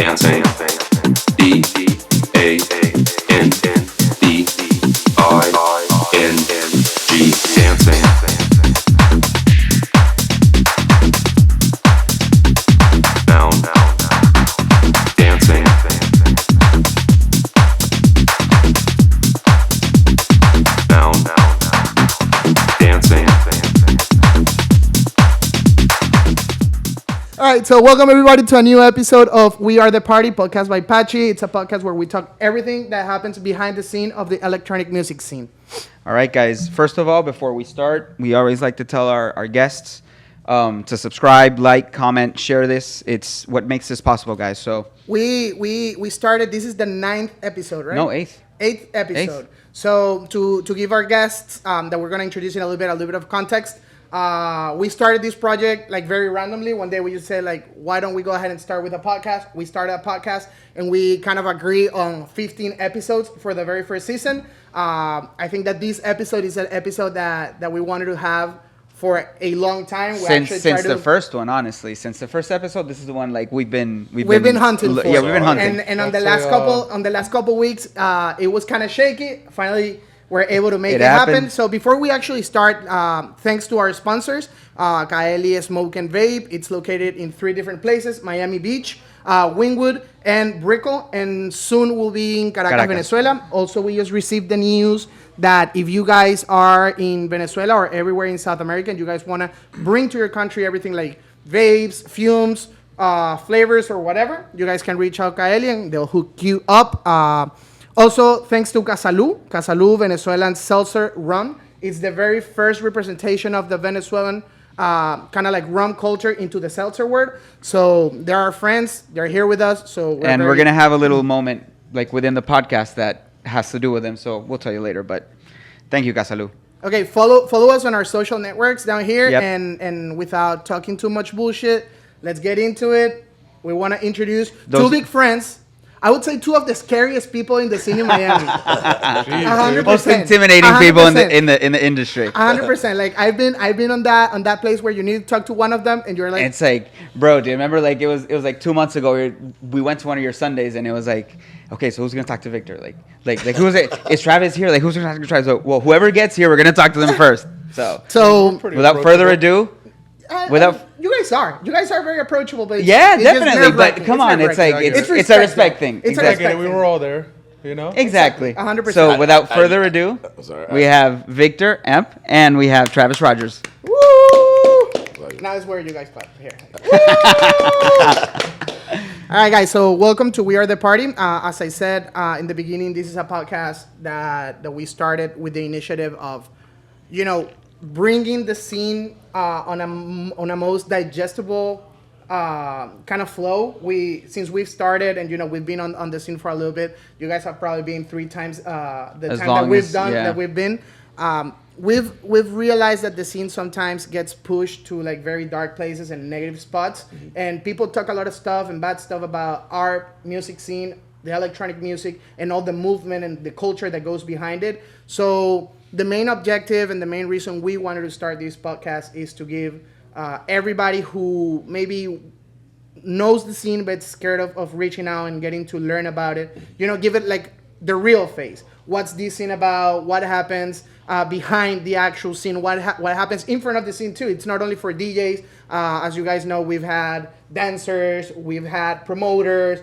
dancing. D-A-N-D-I-N-G, dancing. Down, dancing. Down, dancing. All right, so welcome everybody to a new episode of We Are the Party, podcast by Pachi. It's a podcast where we talk everything that happens behind the scene of the electronic music scene. All right, guys. First of all, before we start, we always like to tell our guests to subscribe, like, comment, share this. It's what makes this possible, guys. So We started, this is the 9th episode, right? No, 8th. 8th episode. So to give our guests that we're going to introduce in a little bit of context, we started this project like very randomly. One day we just said like, why don't we go ahead and start with a podcast? We started a podcast and we kind of agree on 15 episodes for the very first season. I think that this episode is an episode that we wanted to have for a long time. Since the first one, honestly, since the first episode, this is the one like we've been hunting for. Yeah, we've been hunting. And on the last couple weeks, it was kind of shaky. Finally, we're able to make it happen. So before we actually start, thanks to our sponsors, KEEKEH Smoke and Vape. It's located in 3 different places: Miami Beach, Wynwood, and Brickell. And soon we'll be in Caracas, Venezuela. Also, we just received the news that if you guys are in Venezuela or everywhere in South America and you guys want to bring to your country everything like vapes, fumes, flavors, or whatever, you guys can reach out KEEKEH and they'll hook you up. Also, thanks to Casalú Venezuelan Seltzer Rum. It's the very first representation of the Venezuelan kind of like rum culture into the seltzer world. So they're our friends. They're here with us. So we're going to have a little moment like within the podcast that has to do with them. So we'll tell you later. But thank you, Casalú. Okay, follow us on our social networks down here. Yep. And without talking too much bullshit, let's get into it. We want to introduce 2 big friends. I would say 2 of the scariest people in the scene in Miami. 100%. Most intimidating 100%. People in the industry. 100%. Like I've been on that place where you need to talk to one of them, and you're like, it's like, bro, do you remember? Like it was like 2 months ago. We went to one of your Sundays, and it was like, okay, so who's gonna talk to Victor? Like who's it? Is Travis here? Like who's gonna talk to Travis? So, well, whoever gets here, we're gonna talk to them first. So without further ado. You guys are very approachable, but definitely. But come on, it's like it's a respect thing. It's exactly. We were all there, you know. Exactly. 100%. So without further ado, we have Victoramp and we have Travis Rogers. Woo! Now is where you guys clap here. All right, guys. So welcome to We Are the Party. As I said in the beginning, this is a podcast that we started with the initiative of, bringing the scene on a most digestible kind of flow. Since we've started and we've been on the scene for a little bit. You guys have probably been 3 times the time that we've been. We've realized that the scene sometimes gets pushed to like very dark places and negative spots, and people talk a lot of stuff and bad stuff about our music scene, the electronic music, and all the movement and the culture that goes behind it. So the main objective and the main reason we wanted to start this podcast is to give everybody who maybe knows the scene but scared of reaching out and getting to learn about it, give it like the real face. What's this scene about? What happens behind the actual scene? What happens in front of the scene too? It's not only for DJs. As you guys know, we've had dancers, we've had promoters,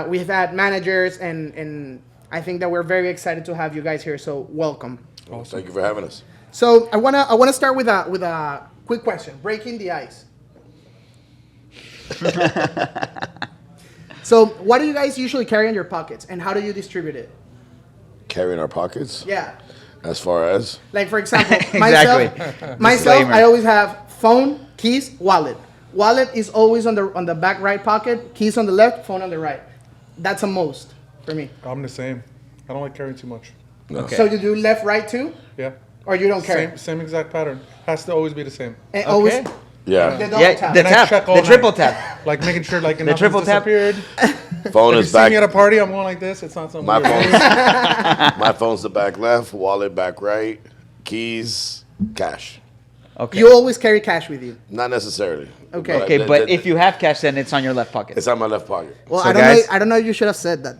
we've had managers, and I think that we're very excited to have you guys here. So welcome. Well, thank you for having us. So I wanna start with a quick question, breaking the ice. So what do you guys usually carry in your pockets, and how do you distribute it? Carry in our pockets? Yeah. As far as? Like for example, Exactly. myself, I always have phone, keys, wallet. Wallet is always on the back right pocket, keys on the left, phone on the right. That's a most for me. I'm the same. I don't like carrying too much. No. Okay. So you do left, right too? Yeah. Or you don't carry? Same exact pattern. Has to always be the same. And always. Okay. Yeah. The double tap. The And I tap, check all the night. triple tap. Like making sure like The triple tap. disappeared. Phone If you is see back. me at a party, I'm going like this. It's not something My weird. my phone's the back left, wallet back right, keys, cash. Okay. You always carry cash with you. Not necessarily. Okay. Okay, but if you have cash, then it's on your left pocket. It's on my left pocket. Well, So I don't guys- know. I don't know. You should have said that.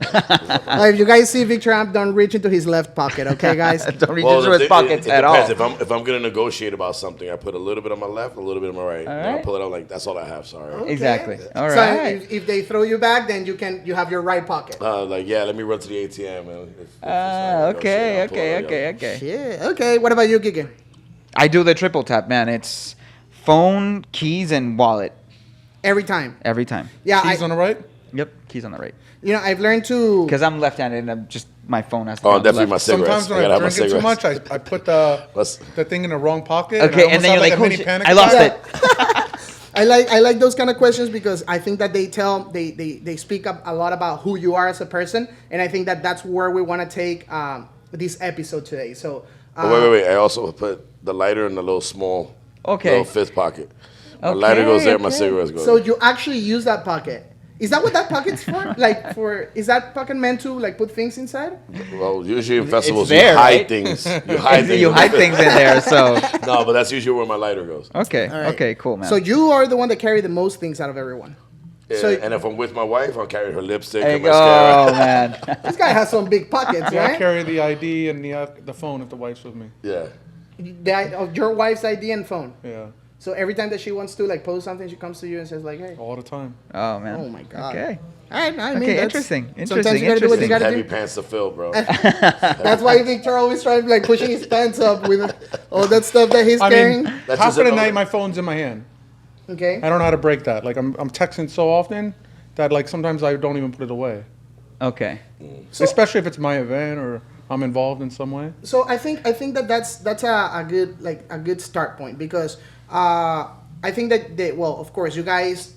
If you guys see Victoramp, don't reach into his left pocket, okay, guys? Don't reach Well, into his pockets it at all. depends. If I'm gonna negotiate about something, I put a little bit on my left, a little bit on my right. And I right. pull it out like that's all I have. Sorry. Exactly. All So right. if they throw you back, then you have your right pocket. Like yeah, let me run to the ATM. And if it's not Okay. negotiate, I'll pull it out, yeah. Okay. Yeah. Okay. What about you, Kike? I do the triple tap, man. It's phone, keys, and wallet Every time. every time. Yeah. Keys on the right. Yep, keys on the right. I've learned to. Because I'm left-handed, and I'm just my phone has to. be Oh, on the definitely my left. cigarettes. Sometimes I when gotta I'm have my drinking too cigarettes. much, I put the thing in the wrong pocket. Okay, I and then you're almost like, have oh, a mini shit, panic I lost attack. it. I like those kind of questions because I think that they speak up a lot about who you are as a person, and I think that that's where we want to take this episode today. So. Oh, wait. I also put the lighter in the little small, little fifth pocket. My lighter goes there. My cigarettes go So there. you actually use that pocket. Is that what that pocket's for? Is that pocket meant to put things inside? Well, usually in festivals there, you hide right? things. You hide things. You hide things in there, so No, but that's usually where my lighter goes. okay, All right. okay, cool, man. So you are the one that carry the most things out of everyone. Yeah, So- and if I'm with my wife, I'll carry her lipstick there and you go, mascara. man. This guy has some big pockets, Yeah, I right? carry the ID and the phone if the wife's with me. Yeah. Of your wife's ID and phone. Yeah, So every time that she wants to post something, she comes to you and says hey. all the time. Oh man. Oh my God. Okay. All right, I mean, Okay, that's- interesting, Sometimes you gotta do what you interesting. gotta Heavy do. pants to fill, bro. That's why Victor always tries pushing his pants up with all that stuff that he's I carrying. mean, That's half just of the it. night my phone's in my hand. Okay. I don't know how to break that. I'm texting so often that sometimes I don't even put it away. Okay. Especially if it's my event or I'm involved in some way. So I think that's a good start point because I think that of course you guys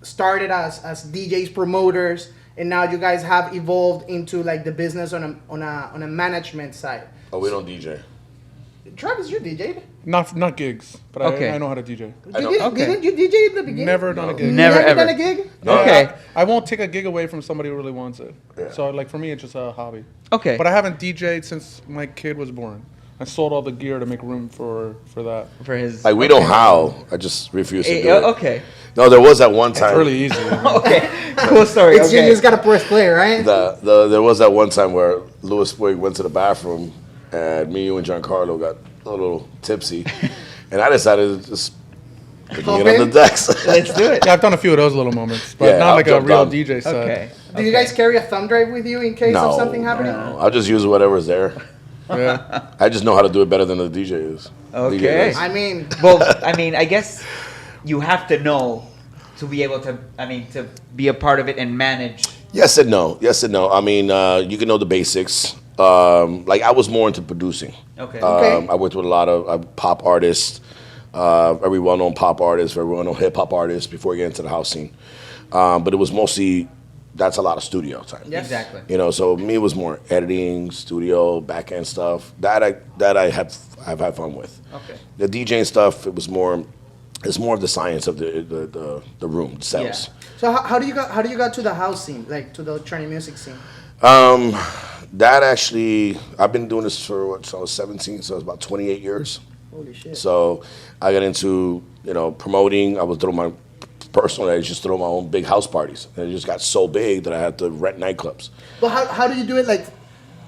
started as DJs promoters and now you guys have evolved into the business on a management side. Oh, we don't DJ. Travis, you DJ'd. Not gigs, but Okay. I know how to DJ. Didn't you DJ in the beginning? Never done a gig. Never ever. done a gig? No. Okay. I won't take a gig away from somebody who really wants it. Yeah. So for me, it's just a hobby. Okay. But I haven't DJ'd since my kid was born. I sold all the gear to make room for that. For his. Like we don't howl. I just refuse to do it. Okay. No, there was that one It's time. really easy. Okay. Cool story. It's you Okay. just gotta press play, right? There was that one time where Louis Boyd went to the bathroom and me, you, and Giancarlo got a little tipsy, and I decided to just get Hop on in? the decks. Let's do it. Yeah, I've done a few of those little moments, but Yeah, not I'll like a jump real down. DJ set. Okay. Do you guys carry a thumb drive with you in case of No, something happening? no, I'll just use whatever's there. Yeah. I just know how to do it better than the DJ is. Okay. DJ does. I mean, Well, I mean, I guess you have to know to be able to. I mean, to be a part of it and manage. Yes and no. Yes and no. I mean, you can know the basics. Like I was more into producing. Okay. Okay. I worked with a lot of pop artists, very well-known pop artists, very well-known hip-hop artists before getting into the house scene. But it was mostly, that's a lot of studio time. Yes. Exactly. You know, so me it was more editing, studio, back-end stuff. I've had fun with. Okay. The DJing stuff, it's more of the science of the room themselves. so how do you got to the house scene, to the electronic music scene? That actually, I've been doing this for I was 17, so it's about 28 years. Holy shit. So I got into, promoting. I was throwing my personally, I just throw my own big house parties. And it just got so big that I had to rent nightclubs. But how do you do it?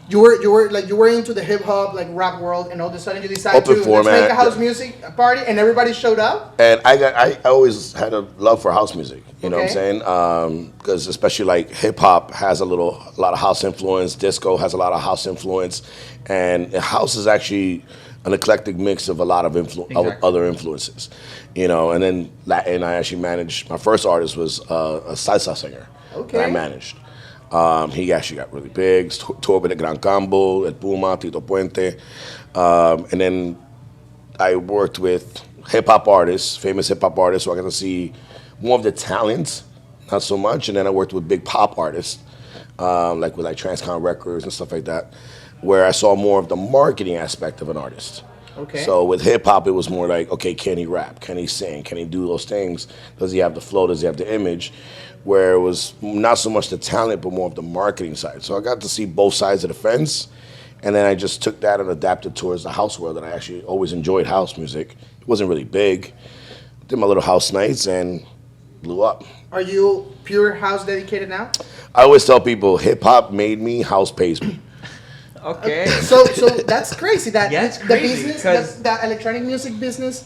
You were into the hip hop rap world, and all of a sudden you decided Open to format, let's make a house yeah. music party, and everybody showed up. And I always had a love for house music. You know what I'm Okay. saying? Because especially hip hop has a lot of house influence. Disco has a lot of house influence, and house is actually an eclectic mix of a lot of Exactly. other influences. And then Latin. I actually managed. My first artist was a salsa singer that I Okay. managed. He actually got really big. Toured with the Gran Cambo, El Puma, Tito Puente, and then I worked with hip hop artists, famous hip hop artists, so I got to see more of the talents, not so much. And then I worked with big pop artists, with Transcon Records and stuff like that, where I saw more of the marketing aspect of an artist. Okay. So with hip hop, it was more like, okay, can he rap? Can he sing? Can he do those things? Does he have the flow? Does he have the image? Where it was not so much the talent, but more of the marketing side. So I got to see both sides of the fence, and then I just took that and adapted towards the house world. And I actually always enjoyed house music. It wasn't really big. did my little house nights and blew up. Are you pure house dedicated now? I always tell people, hip hop made me, house pays me. Okay. So that's crazy. That Yeah, it's the crazy, business, 'cause- the electronic music business,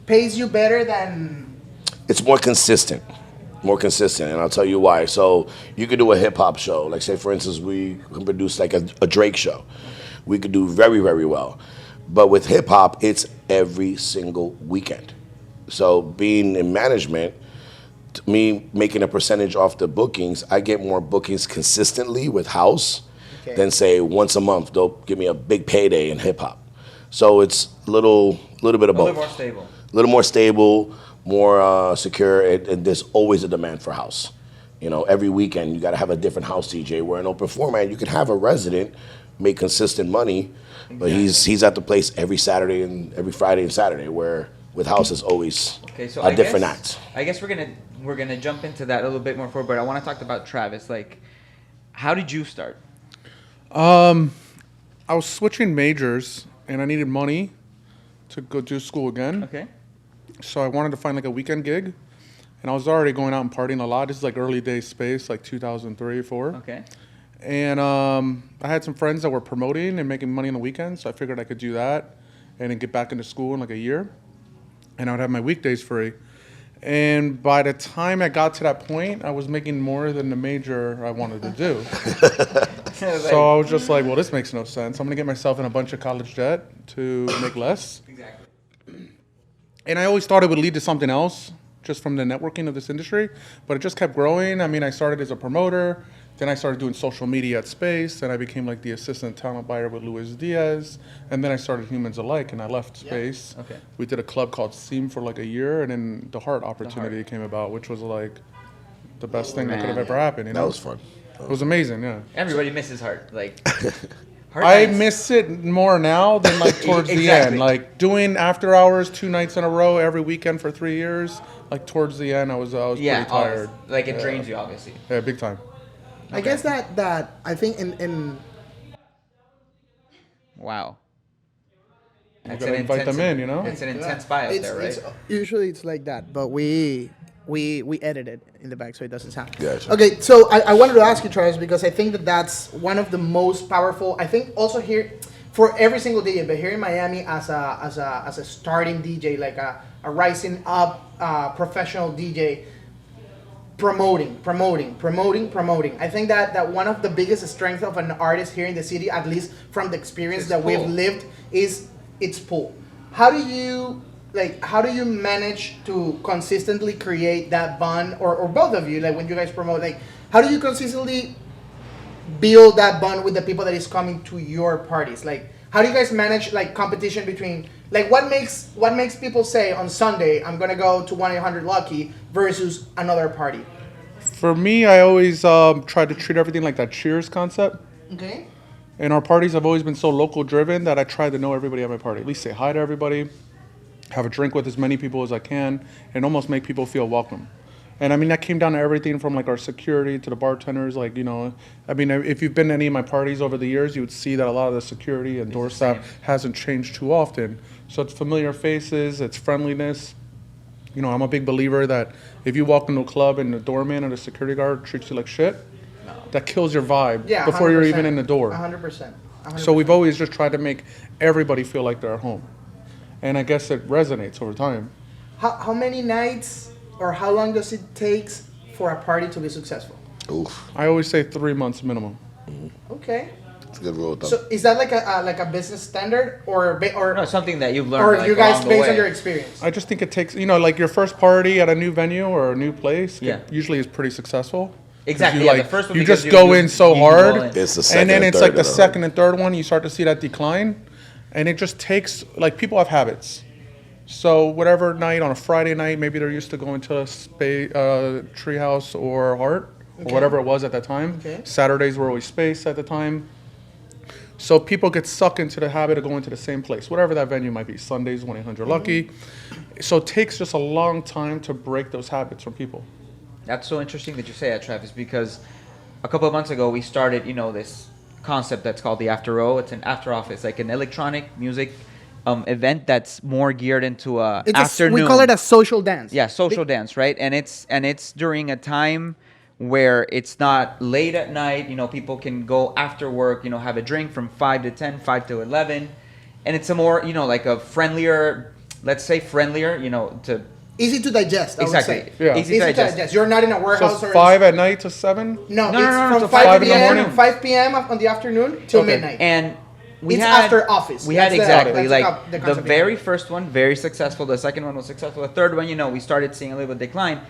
pays you better than. It's more consistent. And I'll tell you why. So you could do a hip hop show, like say for instance, we can produce like a Drake show. We could do very, very well. But with hip hop, it's every single weekend. So being in management, me making a percentage off the bookings, I get more bookings consistently with house than say once a month. They'll give me a big payday in hip hop. So it's a little bit of A both. little more stable. A little more stable, more secure, and there's always a demand for house. You know, every weekend you got to have a different house DJ. Where in open format, you can have a resident make consistent money, but he's at the place every Saturday and every Friday and Saturday. Where with house is always Okay, so a different act. I guess we're gonna jump into that a little bit more forward, but I want to talk about Travis. Like, how did you start? I was switching majors and I needed money to go do school again. Okay. So I wanted to find like a weekend gig. And I was already going out and partying a lot. This is like early days space, like 2003, 4. Okay. And I had some friends that were promoting and making money on the weekends. So I figured I could do that and then get back into school in like a year. And I would have my weekdays free. And by the time I got to that point, I was making more than the major I wanted to do. So I was just like, well, this makes no sense. I'm going to get myself in a bunch of college debt to make less. Exactly. And I always thought it would lead to something else just from the networking of this industry, but it just kept growing. I mean, I started as a promoter, then I started doing social media at Space, then I became like the assistant talent buyer with Luis Diaz, and then I started Humans Alike, and I left Space. Okay. We did a club called Seam for like a year, and then the Heart opportunity came about, which was like the best thing that could have Man. ever happened. You know? That was fun. It was amazing, yeah. Everybody misses Heart. Like, Heart I nights- miss it more now than like towards the Exactly. end. Like doing after hours 2 nights in a row every weekend for 3 years. Like towards the end, I was Yeah, pretty tired. like it drains you, obviously. Yeah, big time. I guess that I think in Wow. That's gotta invite them in, you know? It's an intense buy out there, right? usually it's like that, but we edit it in the back so it doesn't sound. Gotcha. Okay, so I wanted to ask you, Travis, because I think that's one of the most powerful. I think also here for every single DJ, but here in Miami as a starting DJ, like a rising up professional DJ. Promoting. I think that one of the biggest strengths of an artist here in the city, at least from the experience It's that we've pull. lived, is its pull. How do you manage to consistently create that bond, or both of you, like when you guys promote, like how do you consistently build that bond with the people that is coming to your parties? Like how do you guys manage like competition between, like what makes people say on Sunday I'm gonna go to 1-800-Lucky versus another party? For me, I always try to treat everything like that Cheers concept. Okay. And our parties have always been so local driven that I try to know everybody at my party. At least say hi to everybody, have a drink with as many people as I can, and almost make people feel welcome. And I mean, that came down to everything from like our security to the bartenders. Like, you know, I mean, if you've been to any of my parties over the years, you would see that a lot of the security and door staff hasn't changed too often. So it's familiar faces, it's friendliness. You know, I'm a big believer that if you walk into a club and the doorman or the security guard treats you like shit, that kills your vibe Yeah. before you're 100%. even in the door. 100%. So we've always just tried to make everybody feel like they're at home. And I guess it resonates over time. How many nights or how long does it take for a party to be successful? Oof, I always say 3 months minimum. Okay. it's a good rule of thumb. So is that like a business standard or No, it's something that you've learned. or like, you guys along the based way. on your experience? I just think it takes, you know, like your first party at a new venue or a new place, Yeah. it usually is pretty successful. 'Cause Exactly. You, Yeah, like, the first one you because just go in so you go hard, in. It's the second and then and it's third like the that are- second and third one, you start to see that decline, and it just takes, like, people have habits. So whatever night on a Friday night, maybe they're used to going to Treehouse or Heart, or whatever it was at that time. Okay. Saturdays were always Space at the time. So people get sucked into the habit of going to the same place, whatever that venue might be. Sundays, 1-800-Lucky. So it takes just a long time to break those habits from people. That's so interesting that you say that, Travis, because a couple of months ago we started, you know, this concept that's called the After O. It's an after office, like an electronic music event that's more geared into a It's afternoon. we call it a social dance. Yeah, social dance, right? And it's during a time where it's not late at night. You know, people can go after work. You know, have a drink from 5 to 10, 5 to 11, and it's a more, you know, like a friendlier, let's say friendlier. You know, to Easy to digest. I exactly. would say. Yeah. Easy to digest. You're not in a So warehouse it's or 5 at night to 7? No, No, it's no, no, from so 5 5 in the p.m. morning? 5 p.m. on the afternoon till Okay. midnight. And we It's had after office. We had That's the- exactly that's like the the concept very behind it. first one, very successful. The second one was successful. The third one, you know, we started seeing a little bit decline.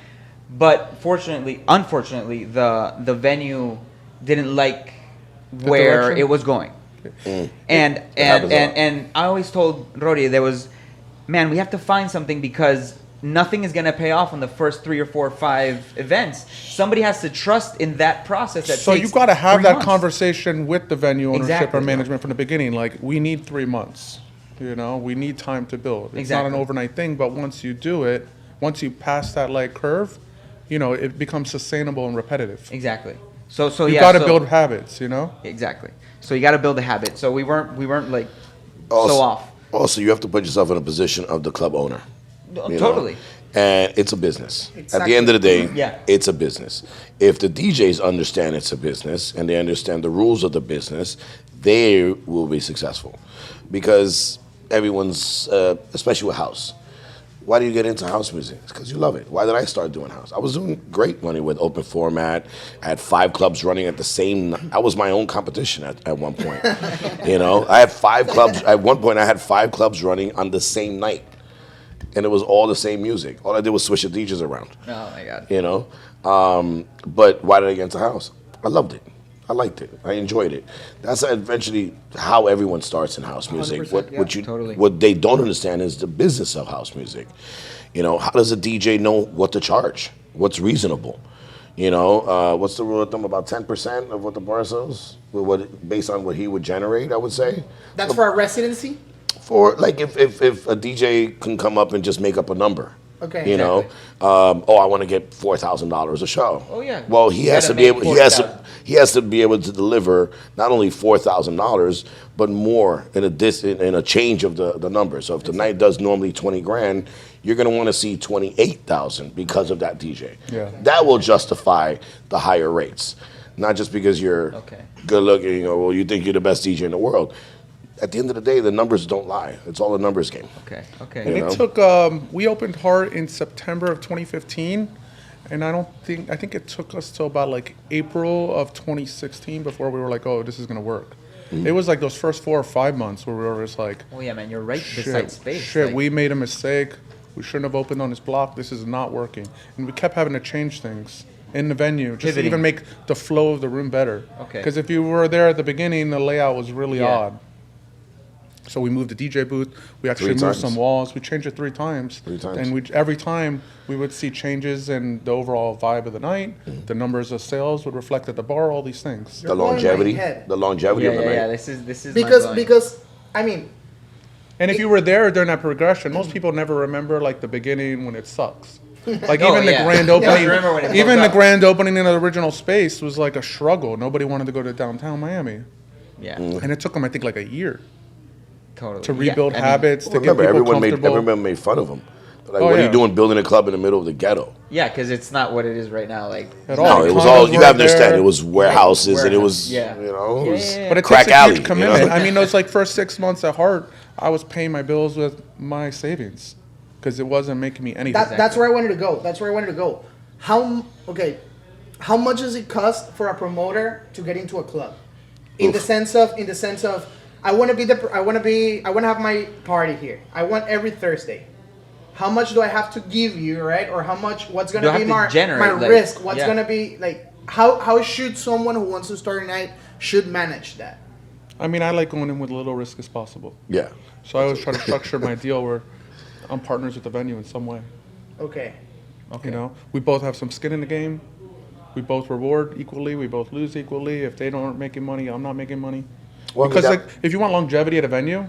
But unfortunately, the venue didn't like where direction? it was going. And happens a lot. and I always told Rory there was, man, we have to find something because nothing is gonna pay off on the first 3 or 4 or 5 events. Somebody has to trust in that process. That So takes you got to have 3 that months. conversation with the venue ownership Exactly. or management from the beginning. Like, we need 3 months. You know, we need time to build. It's not an Exactly. overnight thing, but once you do it, once you pass that like curve, you know, it becomes sustainable and repetitive. Exactly. So You yeah. got to so- build habits. You know. Exactly. So you got to build a habit. So we weren't like Also, so off. Also, you have to put yourself in a position of the club owner. you know? Totally. And it's a business. At Exactly. the end of the day, Yeah. it's a business. If the DJs understand it's a business and they understand the rules of the business, they will be successful. Because everyone's, especially with house. Why do you get into house music? It's because you love it. Why did I start doing house? I was doing great money with open format. I had 5 clubs running at the same. I was my own competition at one point. You know, I had 5 clubs. At one point, I had 5 clubs running on the same night, and it was all the same music. All I did was switch the DJs around. Oh my god. You know, but why did I get into house? I loved it. I liked it. I enjoyed it. That's eventually how everyone starts in house music. 100%, yeah. Totally. What they don't understand is the business of house music. You know, how does a DJ know what to charge? What's reasonable? You know, what's the rule of thumb? About 10% of what the bar sells, based on what he would generate, I would say. That's for a residency. For like if a DJ can come up and just make up a number. Okay. You know, I want to get $4,000 a show. Oh, yeah. Well, he You has gotta to be able. make He has to be able to deliver not only $4,000 but more in a change of the number. So if the night does normally 20 grand, you're gonna want to see 28,000 because of that DJ. Yeah. That will justify the higher rates, not just because you're Okay. good looking or well you think you're the best DJ in the world. At the end of the day, the numbers don't lie. It's all a numbers game. Okay. And Okay. You know? it took. We opened Heart in September of 2015, and I think it took us till about like April of 2016 before we were like, oh, this is gonna work. It was like those first 4 or 5 months where we were just like, Oh yeah, man, you're right beside space. shit, like- we made a mistake. We shouldn't have opened on this block. This is not working, and we kept having to change things in the venue just to Pivoting. even make the flow of the room better. Okay. Because if you were there at the beginning, the layout was really Yeah. odd. So we moved the DJ booth. We actually 3 moved times. some walls. We changed it 3 times. 3 times. And every time we would see changes in the overall vibe of the night. The numbers of sales would reflect at the bar. All these things. The You're blowing my longevity, head. the longevity Yeah, of the yeah, night. yeah. This is mind-blowing. Because I mean, And if you were there during that progression, most people never remember like the beginning when it sucks. Like Oh, even the yeah. grand Yeah, I opening, remember when it even blows the up. grand opening in the original space was like a struggle. Nobody wanted to go to downtown Miami, yeah, and it took them I think like a year totally. to Yeah, rebuild I mean, habits, to get Remember, people everyone comfortable. made fun of him. Like, Oh, what are yeah. you doing building a club in the middle of the ghetto? Yeah, because it's not what it is right now. Like At No, all. it was Condos all you were have to understand. there. It was warehouses and it Warehouse, was yeah. you know, it was Yeah. But it crack takes a alley. huge you commitment. know? I mean, those like first 6 months at Heart, I was paying my bills with my savings because it wasn't making me anything. that's where I wanted to go. That's where I wanted to go. How much does it cost for a promoter to get into a club? In the sense of, I want to have my party here. I want every Thursday. How much do I have to give you, right? Or what's Do I gonna have be to my generate, like, risk? What's yeah. gonna be like? How should someone who wants to start a night should manage that? I mean, I like going in with little risk as possible. Yeah. So I always try to structure my deal where I'm partners with the venue in some way. Okay. You know, we both have some skin in the game. We both reward equally. We both lose equally. If they don't make money, I'm not making money. Well, Because that- like, if you want longevity at a venue,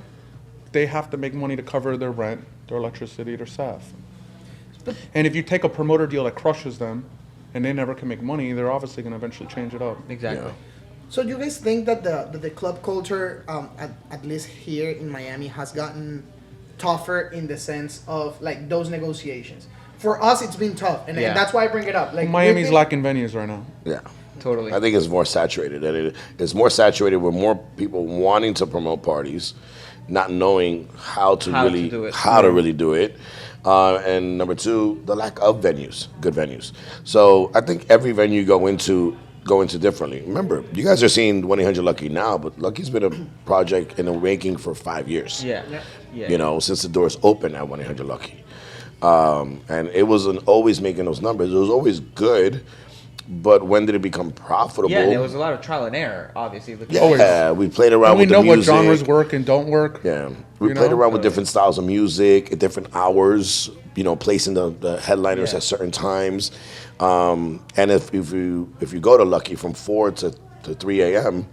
they have to make money to cover their rent, their electricity, their staff. And if you take a promoter deal that crushes them, and they never can make money, they're obviously going to eventually change it up. exactly. So do you guys think that the club culture, at least here in Miami, has gotten tougher in the sense of like those negotiations? For us, it's been tough, and, Yeah. and that's why I bring it up. Like Miami's lacking venues right now. Yeah. Totally. I think it's more saturated. It's more saturated with more people wanting to promote parties, not knowing how to really do it. And number two, the lack of venues, good venues. So I think every venue you go into differently. Remember, you guys are seeing 1-800 Lucky now, but Lucky's been a project in the making for 5 years. Yeah. You know, since the doors opened at 1-800 Lucky. And it wasn't always making those numbers. It was always good. But when did it become profitable? Yeah, there was a lot of trial and error, obviously. Yeah, we played around And with the we know music. what genres work and don't work. Yeah, we played around with different styles of music at different hours. You know, placing the headliners at certain times. And if you go to Lucky from 4 to 3 a.m.,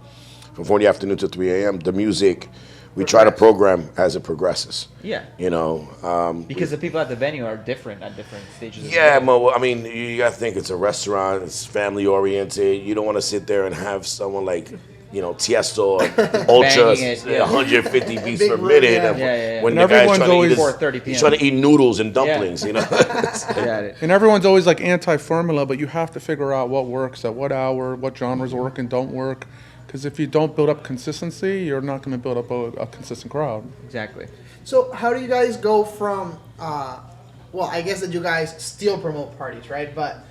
from 4 in the afternoon to 3 a.m., the music we try to program as it progresses. Yeah. You know, because the people at the venue are different at different stages. yeah, of the Mo. I mean, you got to think it's a restaurant. It's family oriented. You don't want to sit there and have someone like, you know, Tiesto or Ultra, Banging it, yeah. 150 beats Big per room, minute. yeah. And Yeah. When And the guy's everyone's trying to eat always- his, 4:30 p.m. he's trying to eat noodles and dumplings. You know. Yeah. And everyone's always like anti-formula, but you have to figure out what works at what hour, what genres work and don't work. Because if you don't build up consistency, you're not going to build up a consistent crowd. Exactly. So how do you guys go from? Well, I guess that you guys still promote parties, right? But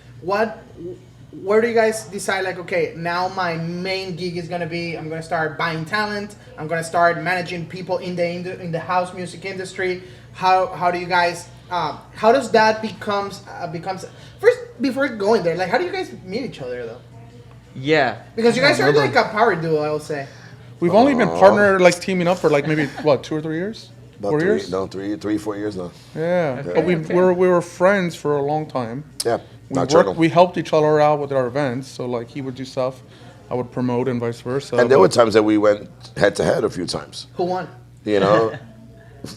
where do you guys decide? Like, okay, now my main gig is gonna be I'm gonna start buying talent. I'm gonna start managing people in the house music industry. How do you guys? How does that becomes first before going there? Like, how do you guys meet each other though? Yeah. Because you guys are like a power duo, I will say. We've only been partner, like teaming up for like maybe, 2 or 3 years? About 4 three, years? no, 4 years now. Yeah. But we were friends for a long time. Yeah, We helped each other out with our events. So like he would do stuff, I would promote and vice versa. And there were times that we went head to head a few times. Who won? You know.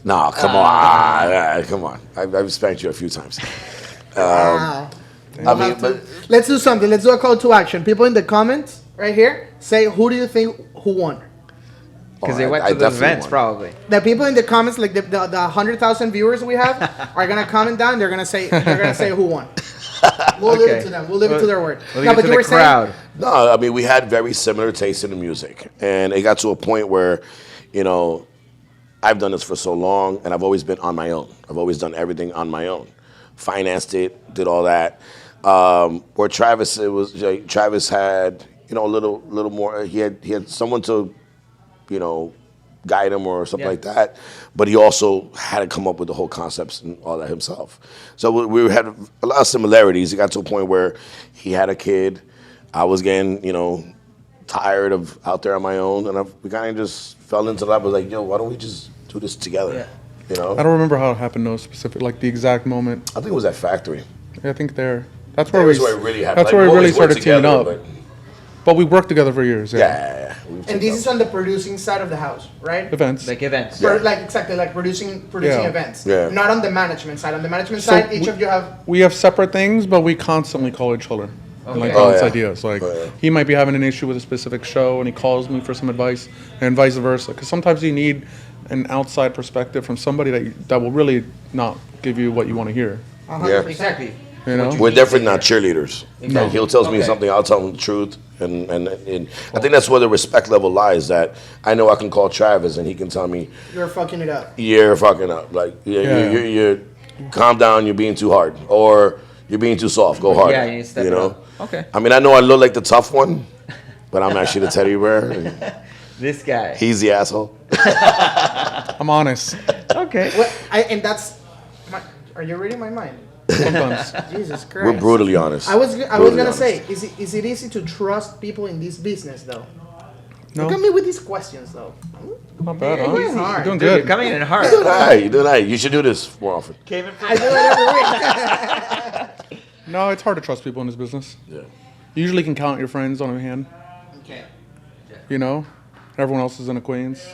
No, come on, come on. I've spanked you a few times. Wow. I mean, but Let's do something. Let's do a call to action. People in the comments right here, say who do you think who won? Because they went I to the definitely events, won. probably. The people in the comments, like the 100,000 viewers we have, are gonna comment down. They're gonna say who won. We'll leave it to them. We'll leave it to their word. We'll leave it to you the were crowd. no, I mean we had very similar tastes in the music, and it got to a point where, you know, I've done this for so long, and I've always been on my own. I've always done everything on my own, financed it, did all that. Where Travis, Travis had, you know, a little more. He had someone to, you know, guide him or something like that. But he also had to come up with the whole concepts and all that himself. So we had a lot of similarities. It got to a point where he had a kid. I was getting, you know, tired of out there on my own, and we kind of just fell into that. I was like, yo, why don't we just do this together? Yeah. You know? I don't remember how it happened, no specific, like the exact moment. I think it was at Factory. Yeah, I think that's That where was where it really happened. That's Like, where we we really always worked started teaming together, up. But we worked together for years. Yeah. And this is on the producing side of the house, right? Events. Like events. For, like exactly like producing Yeah. events. Yeah. Not on the management side. On the management So side, each of you have. We have separate things, but we constantly call each other. And like Okay. bounce yeah. ideas. Like Oh, yeah. he might be having an issue with a specific show, and he calls me for some advice, and vice versa. Because sometimes you need an outside perspective from somebody that will really not give you what you want to hear. 100%. Exactly. You know? We're definitely not cheerleaders. Like, he'll tell me Okay. something, I'll tell him the truth, and I think that's where the respect level lies. That I know I can call Travis and he can tell me You're fucking it up. you're fucking up. Like you're calm down, you're being too hard, or you're being too soft. Go harder. Yeah, you need to step it know. up. Okay. I mean, I know I look like the tough one, but I'm actually the teddy bear. And This guy. he's the asshole. I'm honest. Okay. And that's. Are you reading my mind? Sometimes. Jesus Christ. We're brutally honest. I was Brutally gonna honest. say, is it easy to trust people in this business though? No, Look at me with these questions though. not bad, You're huh? going hard. You're doing Dude, good. you're coming in hard. You're doing all right. You're doing all right. You should do this more often. I do it every week. No, it's hard to trust people in this business. Yeah. You usually can count your friends on a hand, Okay. you know? Everyone else is an acquaintance.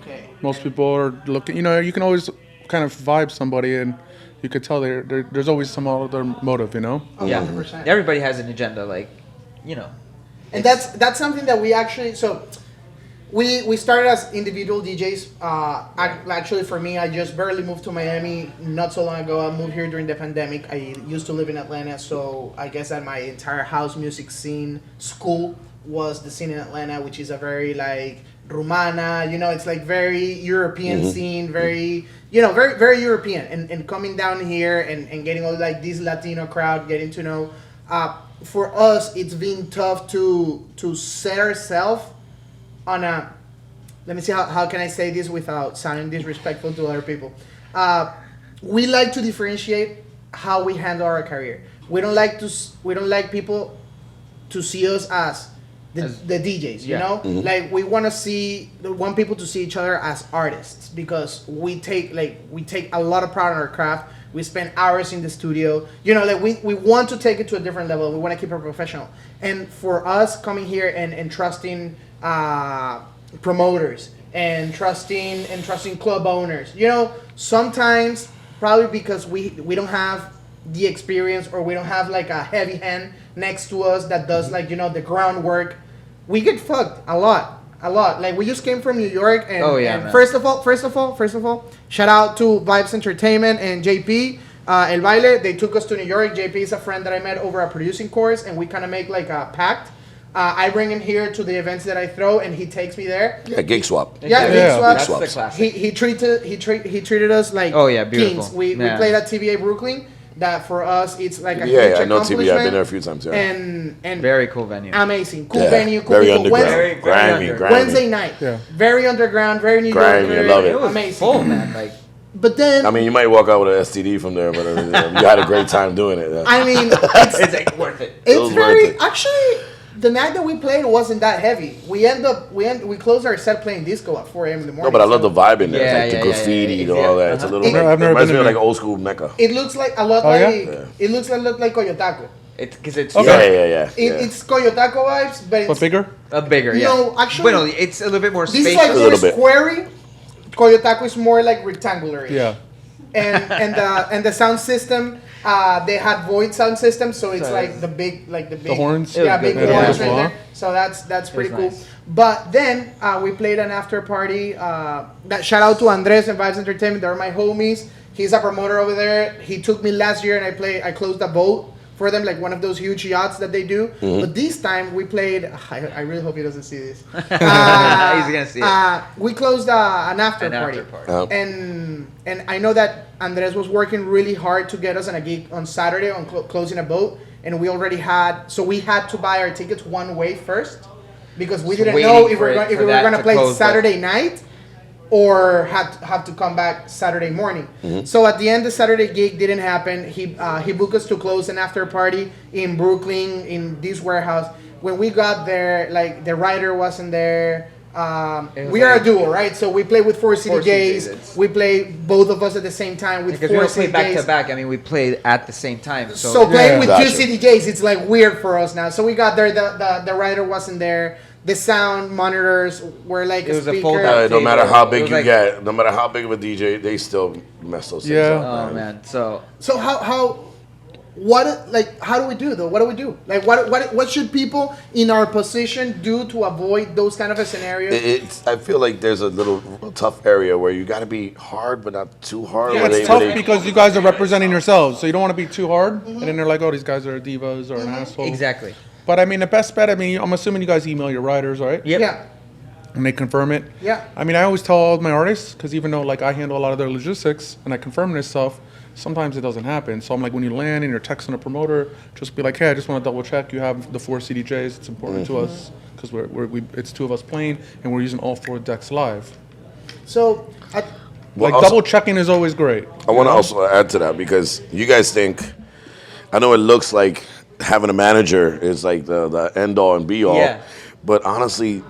Okay. Most people are looking, you know, you can always kind of vibe somebody and you could tell there's always some other motive, you know? Yeah. 100%. Everybody has an agenda, like, you know. And that's something that we actually We started as individual DJs. Actually, for me, I just barely moved to Miami not so long ago. I moved here during the pandemic. I used to live in Atlanta, so I guess that my entire house music scene school was the scene in Atlanta, which is a very like Rumana, it's like very European scene, very very European. And coming down here and getting all like this Latino crowd, getting to know. For us, it's been tough to set ourselves on a, let me see how can I say this without sounding disrespectful to other people. We like to differentiate how we handle our career. We don't like people to see us as the DJs, like we want people to see each other as artists, because we take a lot of pride in our craft. We spend hours in the studio, like we want to take it to a different level. We want to keep it professional. And for us coming here and trusting promoters and trusting club owners, sometimes probably because we don't have the experience, or we don't have like a heavy hand next to us that does like the groundwork, we get fucked a lot. Like we just came from New York, and, and first of all, shout out to Vibes Entertainment and JP El Baile. They took us to New York. JP is a friend that I met over a producing course, and we kind of make like a pact. I bring him here to the events that I throw, and he takes me there. Yeah, gig swap. Yeah, gig swap. That's the classic. He treated us like beautiful. kings. We played at TBA Brooklyn. That for us, it's like a huge I know TBA. I've been there a few times. Yeah. And very cool venue. Amazing, cool venue, cool very people. underground, grimy. Wednesday night, very underground, very New Grimy, York. I love it. It was Amazing, full, man. Like, but then I mean, you might walk out with an STD from there, but you had a great time doing it. I mean, it's like worth it. It's was very worth it. actually. The night that we played wasn't that heavy. We closed our set playing disco at 4 a.m. in the morning. No, but I love the vibe in there. Yeah, It's like the graffiti and all that. It's a little. I've never reminds been me of in like old school Mecca. It looks like a lot it looks like Coyotaco. Because it's Yeah. It's Coyotaco vibes, but it's bigger. Bigger. Yeah. No, actually, Well, no, it's a little bit more this spacious. is like A more little bit. squarey. Coyotaco is more like rectangular. Yeah. And the sound system, they had void sound system, so it's like the big The horns? Yeah, big It was horns good. right Yeah. there. So that's pretty cool. nice. But then we played an after party. That shout out to Andres and Vibes Entertainment. They're my homies. He's a promoter over there. He took me last year, and I closed a boat for them, like one of those huge yachts that they do. But this time we played. I really hope he doesn't see this. He's gonna see it. We closed an after An party. after party. And I know that Andres was working really hard to get us on a gig on Saturday on closing a boat, and we already had, so we had to buy our tickets one way first, because we didn't know if we were going to play Saturday night or have to come back Saturday morning. So at the end, the Saturday gig didn't happen. He booked us to close an after party in Brooklyn in this warehouse. When we got there, like the writer wasn't there. We are a duo, right? So we play with four CDJs. We play both of us at the same time with Because we four don't play back to CDJs. back. I mean, we played at the same time. So playing with Gotcha. two CDJs, it's like weird for us now. So we got there, the writer wasn't there. The sound monitors were like It a was a speaker. fold-out No matter how big It was you like- get, no matter how big of a DJ, they still mess those things Yeah. up. Oh man. So So how do we do though? What do we do? Like what should people in our position do to avoid those kind of a scenarios? I feel like there's a little tough area where you got to be hard, but not too hard. Yeah, where it's tough because you guys are representing yourselves, so you don't want to be too hard, and then they're like, "Oh, these guys are divas or an asshole." exactly. But I mean, the best bet. I mean, I'm assuming you guys email your writers, right? Yep. Yeah. And they confirm it. Yeah. I mean, I always tell all my artists, because even though like I handle a lot of their logistics and I confirm this stuff, sometimes it doesn't happen. So I'm like, when you land and you're texting a promoter, just be like, "Hey, I just want to double check you have the 4 CDJs. It's important to us because it's 2 of us playing and we're using all 4 decks live." So Well, Like also- double checking is always great. I want to also add to that because you guys think, I know it looks like having a manager is like the end all and be all, Yeah. but honestly,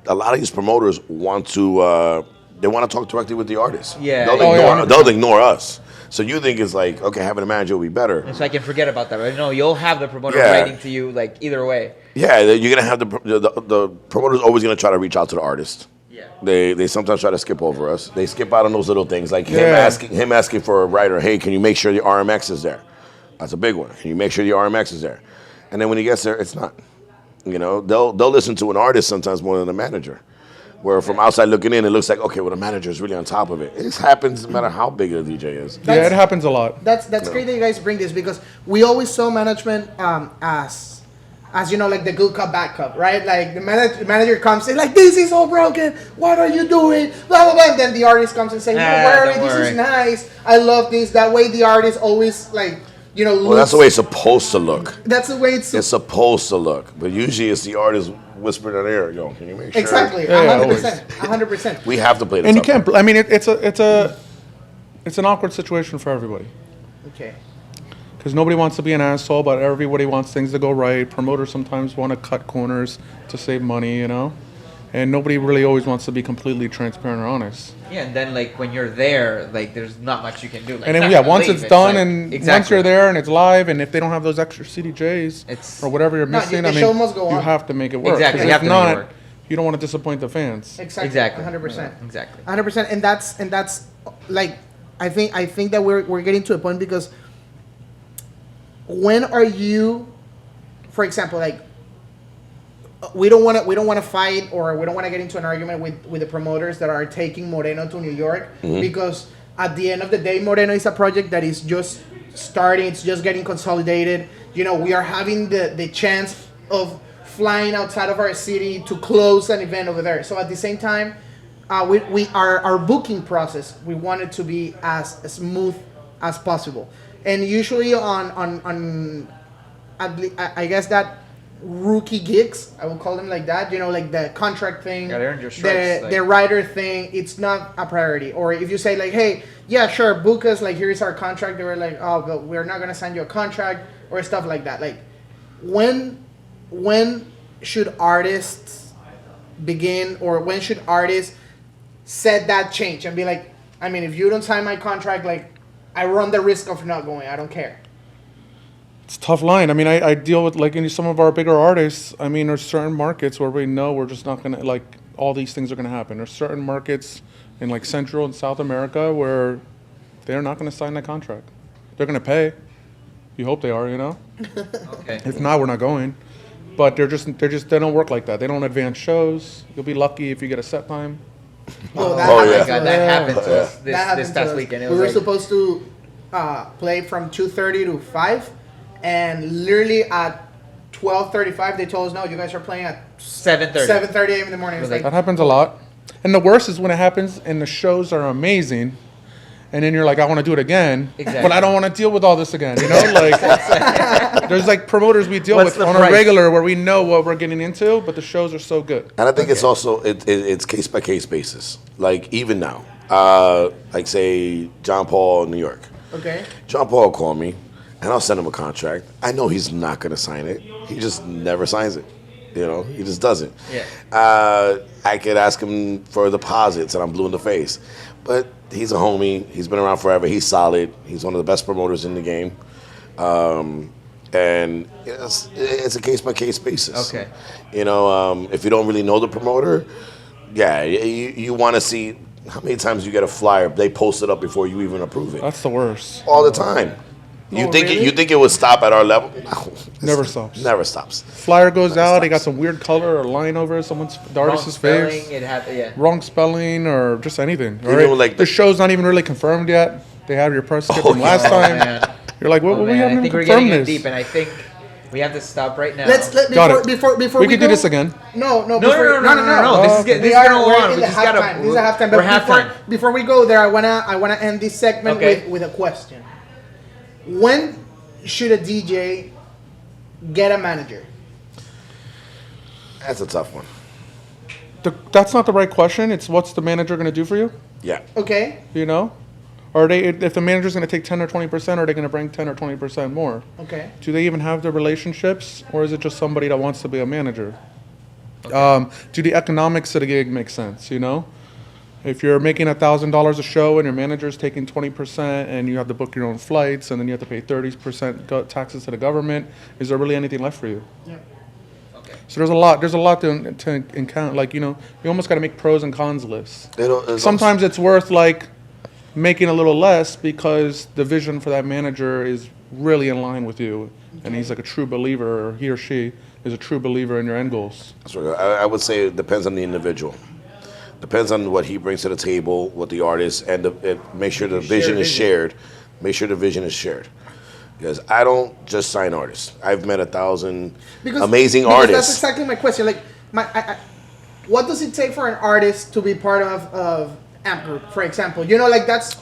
a lot of these promoters want to they want to talk directly with the artist. Yeah. They'll, Oh, ignore, yeah. they'll ignore us. So you think it's like, okay, having a manager will be better. So I can forget about that, right? No, you'll have the promoter Yeah. writing to you like either way. Yeah, you're gonna have the promoter's always gonna try to reach out to the artist. Yeah. They sometimes try to skip over us. They skip out on those little things like Yeah. him asking for a writer. Hey, can you make sure the RMX is there? That's a big one. Can you make sure the RMX is there? And then when he gets there, it's not. You know, they'll listen to an artist sometimes more than a manager. Where from outside looking in, it looks like, okay, well, the manager is really on top of it. It happens no matter how big a DJ is. Yeah, it happens a lot. That's great that you guys bring this because we always saw management as you know, like the good cop, bad cop, right? Like the manager comes and like, this is all broken. What are you doing? Blah blah blah. And then the artist comes and says, no worry, this is nice. I love this. That way, the artist always like, you know. Well, that's the way it's supposed to look. That's the way it's supposed to look. But usually, it's the artist whispering in their ear, yo, can you make sure? Exactly, Yeah, 100%, 100%. We have to play this. And you can't. I mean, it's an awkward situation for everybody. Okay. Because nobody wants to be an asshole, but everybody wants things to go right. Promoters sometimes want to cut corners to save money, you know? And nobody really always wants to be completely transparent or honest. Yeah, and then like when you're there, like there's not much you can do. Like, And then, not yeah, gonna once leave. it's done like- and exactly. once you're there and it's live, and if they don't have those extra CDJs It's- or whatever you're No, missing, the I mean, show must go you on. have to make it work. Exactly, 'Cause you have if to make it not, work. you don't want to disappoint the fans. Exactly. 100%. Exactly. 100%. And that's like, I think that we're getting to a point because when are you, for example, like we don't want to fight or we don't want to get into an argument with the promoters that are taking Moreno to New York because at the end of the day, Moreno is a project that is just starting. It's just getting consolidated. You know, we are having the chance of flying outside of our city to close an event over there. So at the same time, our booking process, we want it to be as smooth as possible. And usually I guess that rookie gigs, I would call them like that, you know, like the contract thing, Gotta earn your stripes, the writer thing, it's not a priority. Or if you say like, hey, yeah, sure, book us, like here's our contract, they were like, oh, but we're not gonna sign you a contract or stuff like that. Like when should artists begin or when should artists set that change and be like, I mean, if you don't sign my contract, like I run the risk of not going, I don't care. It's a tough line. I mean, I deal with, like, in some of our bigger artists, I mean, there's certain markets where we know we're just not going to, like, all these things are going to happen. There's certain markets in, like, Central and South America where they're not going to sign that contract. They're going to pay. You hope they are, you know? Okay. If not, we're not going. But they don't work like that. They don't advance shows. You'll be lucky if you get a set time. Oh, Oh, happened yeah. to God, us. that happened to us That this happened to past us. weekend. It We was were like, supposed to play from 2:30 to 5, and literally at 12:35 they told us, no, you guys are playing at 7:30. 7:30 a.m. in the morning. It's Like- That happens a lot. And the worst is when it happens and the shows are amazing, and then you're like, I want to do it again, Exactly. but I don't want to deal with all this again. You know, like there's like promoters we deal What's with the on price? a regular where we know what we're getting into, but the shows are so good. And I think it's also it's case by case basis. Like even now, like say John Paul in New York. okay. John Paul will call me, and I'll send him a contract. I know he's not going to sign it. He just never signs it. You know, he just doesn't. Yeah. I could ask him for deposits, and I'm blue in the face. But he's a homie. He's been around forever. He's solid. He's one of the best promoters in the game. And it's a case by case basis. Okay. You know, if you don't really know the promoter, yeah, you want to see how many times you get a flyer. They post it up before you even approve it. That's the worst. All the time. You Oh, think really? you think it would stop at our level? No, Never stops. Never stops. Flyer goes Never out, they got stops. some weird color or line over someone's the Wrong artist's spelling, face. it happened. Yeah. Wrong spelling or just anything. All Even right? with, like, the the- show's not even really confirmed yet. They have your press skip Oh, from last yeah. Oh, time. man. You're like, well, Oh, we man. haven't I think even we're getting confirmed in this. deep, and I think we have to stop right now. Got it. Before We we could do go- this again. No, No, before- no. This is We going are- on. we're in We the just gotta. halftime. This is a halftime. We're But halftime. before we go there, I wanna end this segment Okay. with a question. When should a DJ get a manager? That's a tough one. That's not the right question. It's what's the manager going to do for you? Yeah. Okay. You know? Are they, if the manager's going to take 10 or 20%, are they going to bring 10 or 20% more? Okay. Do they even have the relationships, or is it just somebody that wants to be a manager? Do the economics of the gig make sense, you know? If you're making $1,000 a show and your manager's taking 20% and you have to book your own flights and then you have to pay 30% taxes to the government, is there really anything left for you? Yeah. So there's a lot to encounter. Like, you know, you almost got to make pros and cons lists. Sometimes it's worth like making a little less because the vision for that manager is really in line with you, and he's like a true believer, or he or she is a true believer in your end goals. I would say it depends on the individual. Depends on what he brings to the table, what the artist, and make sure the vision is shared. Make sure the vision is shared. Because I don't just sign artists. I've met 1,000 amazing artists. That's exactly my question. Like, what does it take for an artist to be part of Amp Group, for example? You know, like that's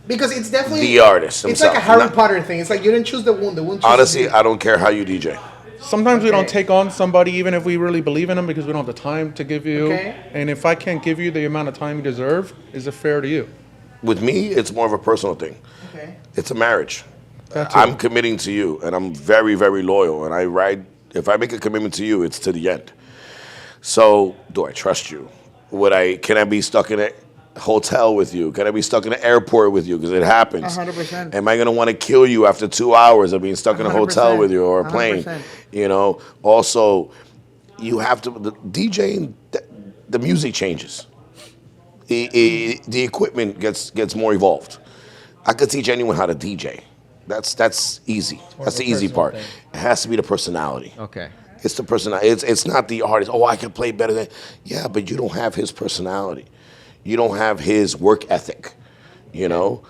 because it's definitely the artist It's himself. like a Harry Potter thing. It's like you didn't choose the wound. The wound. Honestly, I don't care how you DJ. Sometimes we don't Okay. take on somebody even if we really believe in them because we don't have the time to give you. Okay. And if I can't give you the amount of time you deserve, is it fair to you? With me, it's more of a personal thing. Okay. It's a marriage. That too. I'm committing to you, and I'm very, very loyal. And I ride. If I make a commitment to you, it's to the end. So, do I trust you? Can I be stuck in a hotel with you? Can I be stuck in an airport with you? Because it happens. 100%. Am I going to want to kill you after 2 hours of being stuck in a hotel 100%. with you or a plane? 100%. You know. Also, you have to DJing. The music changes. The equipment gets more evolved. I could teach anyone how to DJ. That's easy. That's the easy part. thing. It has to be the personality. Okay. It's the personality. It's not the artist. Oh, I can play better than. Yeah, but you don't have his personality. You don't have his work ethic. You know.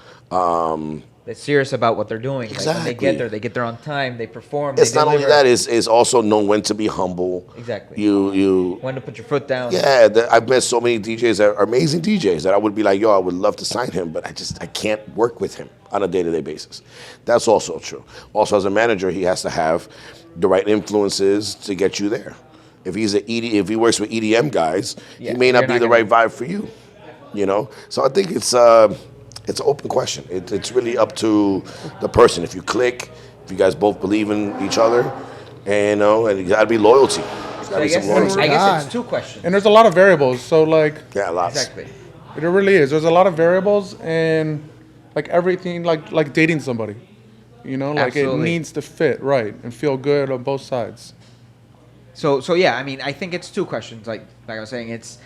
They're serious about what they're doing. Like when they Exactly. get there on time. They perform. It's they not only deliver. that. It's also know when to be humble. Exactly. You. When to put your foot down. Yeah, I've met so many DJs that are amazing DJs that I would be like, yo, I would love to sign him, but I can't work with him on a day-to-day basis. That's also true. Also, as a manager, he has to have the right influences to get you there. If if he works with EDM guys, Yeah, he may not you're be not the gonna- right vibe for you. You know, so I think it's an open question. It's really up to the person. If you click, if you guys both believe in each other, and you gotta be loyalty. There's So gotta I be some guess, loyalty. I guess God. it's two questions. And there's a lot of variables. So like, Yeah, lots. Exactly. it really is. There's a lot of variables and like everything, like dating somebody. You know, like Absolutely. it needs to fit right and feel good on both sides. So yeah, I mean, I think it's two questions. Like I was saying, it's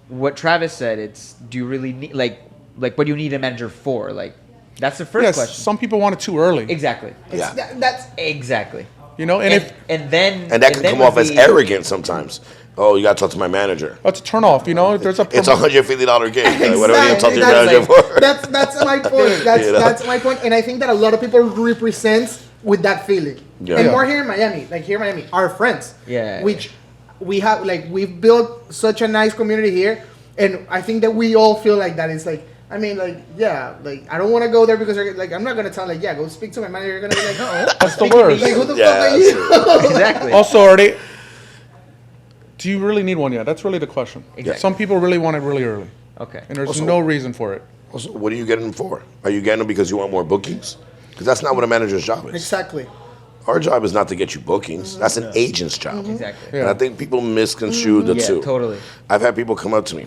what Travis said. It's do you really need like what do you need a manager for? Like that's the first Yes, question. some people want it too early. Exactly. Yeah. That's Exactly. You know, and if And then And that can then come would off as be- arrogant sometimes. Oh, you got to talk to my manager. that's a turn off. You know, there's a It's $150 gig. Like, what do you talk to your Exactly. manager for? That's my point. You know? That's my point, and I think that a lot of people represent with that feeling. Yeah. And Yeah. more here in Miami, like here in Miami, our friends. Yeah. Which we have, like we've built such a nice community here, and I think that we all feel like that. It's like, I mean, like, yeah, like I don't want to go there because like I'm not gonna tell like, yeah, go speak to my manager. You're gonna be like, no, That's the worst. like who the Yeah, fuck are you? Exactly. Also, are they? Do you really need one yet? That's really the question. Exactly. Some people really want it really early, Okay. and there's Also- no reason for it. Also, what are you getting them for? Are you getting them because you want more bookings? Because that's not what a manager's job is. Exactly. Our job is not to get you bookings. That's an agent's job. Exactly. And I think people misconstrue the Yeah, two. totally. I've had people come up to me,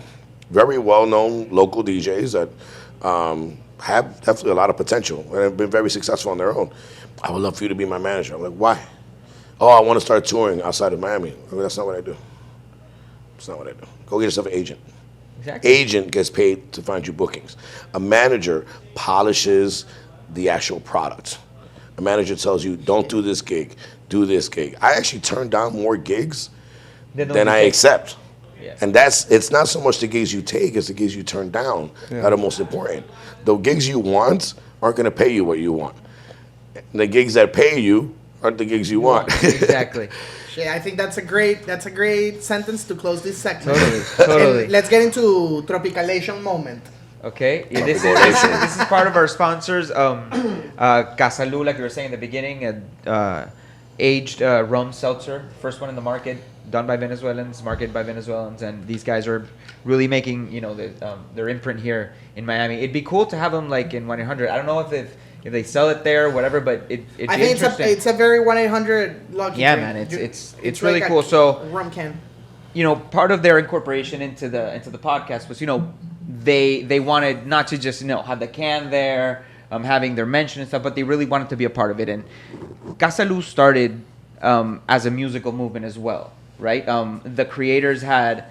very well-known local DJs that have definitely a lot of potential and have been very successful on their own. I would love for you to be my manager. I'm like, why? Oh, I want to start touring outside of Miami. I mean, that's not what I do. That's not what I do. Go get yourself an agent. Exactly. Agent gets paid to find you bookings. A manager polishes the actual product. A manager tells you, don't do this gig, do this gig. I actually turn down more gigs than I accept. Yeah. And it's not so much the gigs you take, it's the gigs you turn down that are most important. The gigs you want aren't going to pay you what you want. The gigs that pay you aren't the gigs you want. Exactly. Shit, I think that's a great sentence to close this segment. Totally. And let's get into tropicalation moment. Okay. Yeah, this is part of our sponsors. Casalú, like you were saying in the beginning, aged rum seltzer, first one in the market, done by Venezuelans, marketed by Venezuelans, and these guys are really making their imprint here in Miami. It'd be cool to have them like in 1-800. I don't know if they sell it there or whatever, but it'd I be think interesting. it's a very 1-800 lucky. Yeah, drink. man, it's like really a cool. So rum can. part of their incorporation into the podcast was they wanted not to just have the can there, having their mention and stuff, but they really wanted to be a part of it. And Casalú started as a musical movement as well, right? The creators had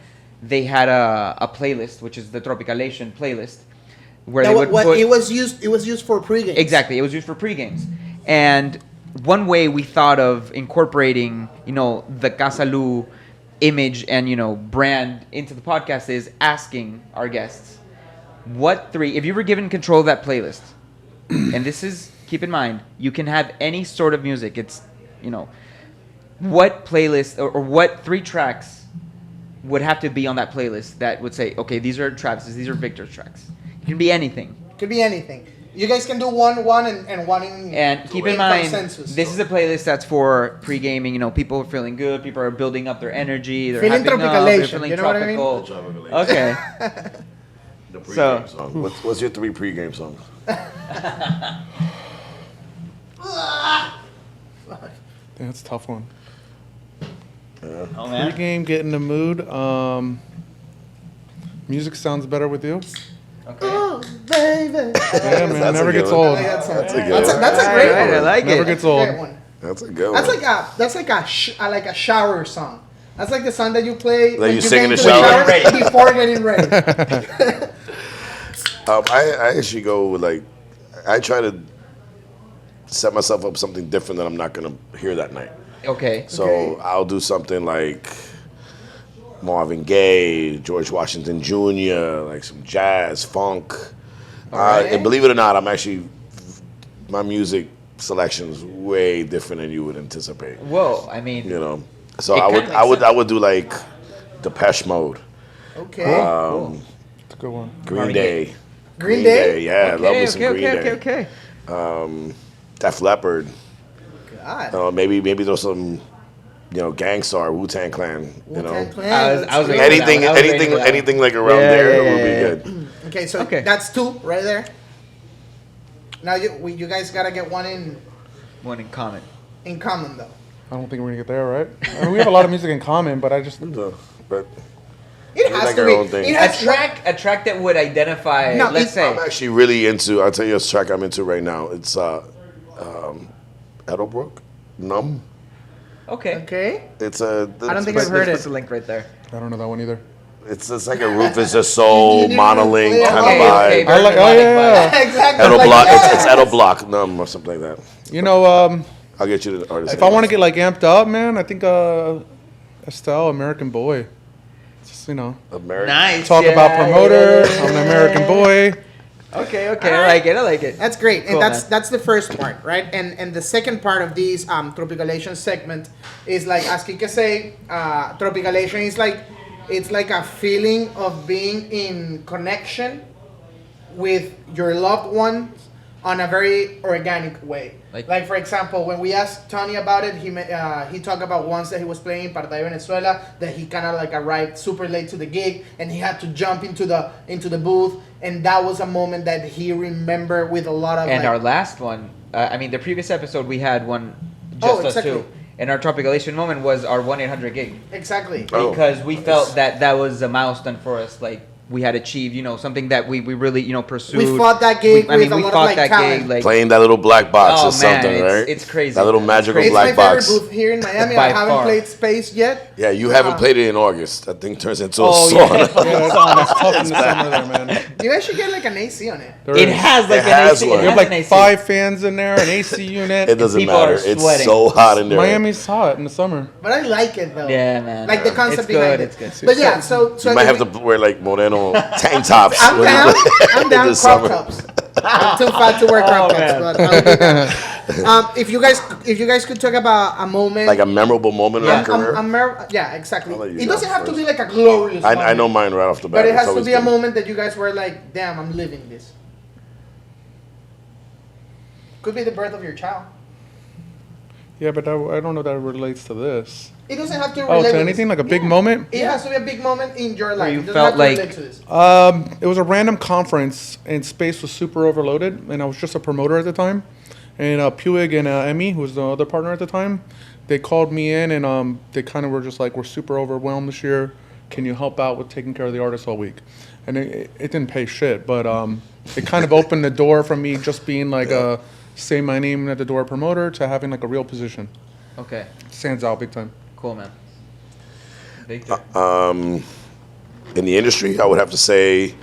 a playlist, which is the Tropicalation playlist, where they would put, it was used for pregame. exactly, it was used for pre-games. And one way we thought of incorporating the Casalú image and brand into the podcast is asking our guests what 3, if you were given control of that playlist, and this is, keep in mind, you can have any sort of music. It's what playlist or what 3 tracks would have to be on that playlist that would say, okay, these are Travis's, these are Victor's tracks. It can be anything. Could be anything. You guys can do one, and one in. And keep in mind, consensus. this is a playlist that's for pre-gaming. People are feeling good. People are building up their energy. They're Feeling hyping up. They're tropicalation, feeling you know what I mean? tropical. Okay. The pregame So- song. What's your 3 pregame songs? That's a tough one. Oh man. Pre-game, get in the mood. Music sounds better with you. Okay. Oh, baby. Yeah, man, That's a never good gets one. old. That's a That's a good That's a one. great Alright, one. I like Never it. gets Great old. one. That's a good That's one. like a shower song. That's like the song that you play That when you sing in get the into shower? before getting ready. I actually go with I try to set myself up something different that I'm not gonna hear that night. Okay. So Okay. I'll do something like Marvin Gaye, George Washington Jr., like some jazz, funk. Alright. And believe it or not, my music selection is way different than you would anticipate. Whoa. I mean. So It I kinda would makes I would do like Depeche Mode, Okay. Cool. It's a good one. Green Marvin Day. Green Day? Yeah, I love me some Green Day. Okay. Def Leppard. God. Maybe there's some, Gangstar, Wu-Tang Clan. Wu-Tang Clan, I was that's waiting great. for Anything, that one. I was waiting anything, for that one. anything like around Yeah, there yeah, would be yeah. good. Okay, so Okay. that's 2 right there. Now you guys gotta get one One in common. in common though. I don't think we're gonna get there, right? I mean, we have a lot of music in common, but I just But It has like to our be. own thing. It A has track that would identify. No, let's say. I'm actually really into. I'll tell you a track I'm into right now. It's Edelbrook, Numb. Okay. Okay. It's a. I don't think I've heard There's it. a link right there. I don't know that one either. It's just like a Rufus Just Soul, You need to monolink play it. kind Okay. of Okay. vibe. Very I like- oh, melodic yeah. vibe. Exactly. Edel Like, Block. yes! It's Edel Block, Numb or something like that. You know, I'll get you the artist. if I want to get like amped up, man, I think Estelle, American Boy. Just American. Nice. talk yeah, about promoter. yeah. I'm an American boy. Okay. I like it. I like it. That's great, and Cool, that's man. that's the first part, right? And the second part of this tropicalation segment is like, as Kike say, tropicalation is like, it's like a feeling of being in connection with your loved ones on a very organic way. Like for example, when we asked Tony about it, he talked about once that he was playing Parta de Venezuela, that he kind of like arrived super late to the gig and he had to jump into the booth, and that was a moment that he remembered with a lot of. And like, our last one, the previous episode, we had one Oh, just us exactly. two. And our tropicalation moment was our 1-800 gig. Exactly. Oh. Because we felt that was a milestone for us. Like, we had achieved, something that we really, pursued. We fought that gig I mean, with a we lot of, fought like, that talent. gig. Like, Playing that little black box Oh, or something, man, right? it's crazy. That little It's magical crazy. It's my black favorite box. booth here in Miami. By I haven't far. played Space yet. Yeah, you haven't played it in August. That thing turns into a Oh, sauna. yeah. It's tough in the summer there, man. You guys should get like an AC on it. There It is. has like It an has AC. one. It You has have an like AC. 5 fans in there, an AC unit. It doesn't People are matter. It's sweating. so hot in there. Miami's hot in the summer. But I like it though. Yeah, man. Like the concept It's behind good, it. it's good. But yeah, so You might if have we- to wear like Moreno tank tops. I'm when you down. play I'm in down. the Crop summer. tops. I'm too fat to wear crop tops, man. but I'll be down. If you guys could talk about a moment, Like a memorable moment in Yeah. your career. yeah, exactly. I'll let you It go doesn't have to first. be like a glorious. I moment, know mine right off the bat. but it It's has to always be a been- moment that you guys were like, "Damn, I'm living this." Could be the birth of your child. Yeah, but I don't know that relates to this. It doesn't have to Oh, relate to with anything this. like a big Yeah. moment? It has to be a big moment in your life. you It doesn't felt have to like- relate to this. It was a random conference, and space was super overloaded, and I was just a promoter at the time. And Puig and Emmy, who was the other partner at the time, they called me in, and they kind of were just like, "We're super overwhelmed this year. Can you help out with taking care of the artists all week?" And it didn't pay shit, but it kind of opened the door from me just being like a say my name at the door promoter to having like a real position. Okay. Stands out big time. Cool, man. Victor. In the industry, I would have to say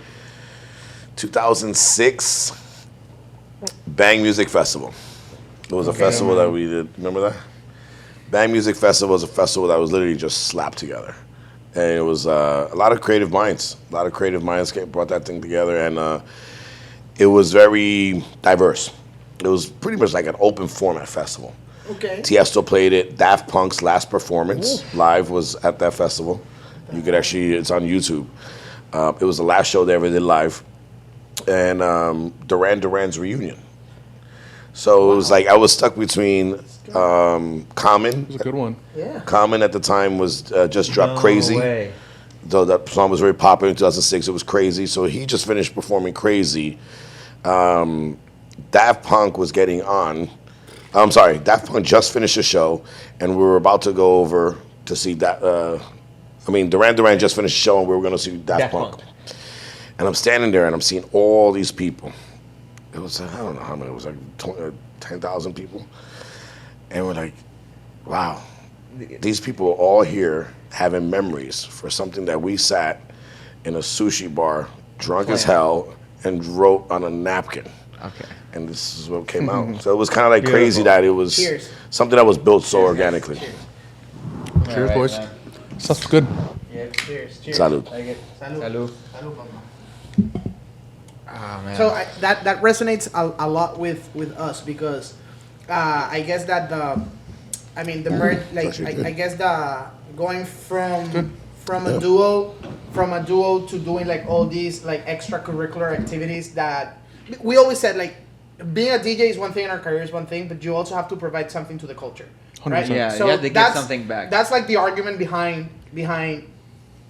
2006 Bang Music Festival. It was a festival that we did. Remember that? Bang Music Festival was a festival that was literally just slapped together. And it was a lot of creative minds. A lot of creative minds brought that thing together, and it was very diverse. It was pretty much like an open format festival. Okay. Tiesto played it. Daft Punk's last performance live was at that festival. You could actually, it's on YouTube. It was the last show they ever did live. And Duran's reunion. So it was like I was stuck between Common. It was a good one. Yeah. Common at the time was just dropped Crazy. Way. Though that song was very popular in 2006, it was Crazy. So he just finished performing Crazy. Daft Punk was getting on. I'm sorry, Daft Punk just finished the show, and we were about to go over to see that. Duran just finished the show, and we were going to see Daft Punk. And I'm standing there, and I'm seeing all these people. It was, I don't know how many, it was like 10,000 people. And we're like, wow, these people are all here having memories for something that we sat in a sushi bar, drunk as hell, and wrote on a napkin. Okay. And this is what came out. So it was kind of like crazy that it was something that was built so organically. Cheers, boys. Stuff's good. Yeah, cheers. Salud. Like it. Salud. Salud. Oh, man. So that resonates a lot with us because I guess that the merge, like I guess the going from a duo to doing like all these like extracurricular activities that we always said, like being a DJ is one thing and our career is one thing, but you also have to provide something to the culture, right? 100%. Yeah, So you have to give that's- something back. That's like the argument behind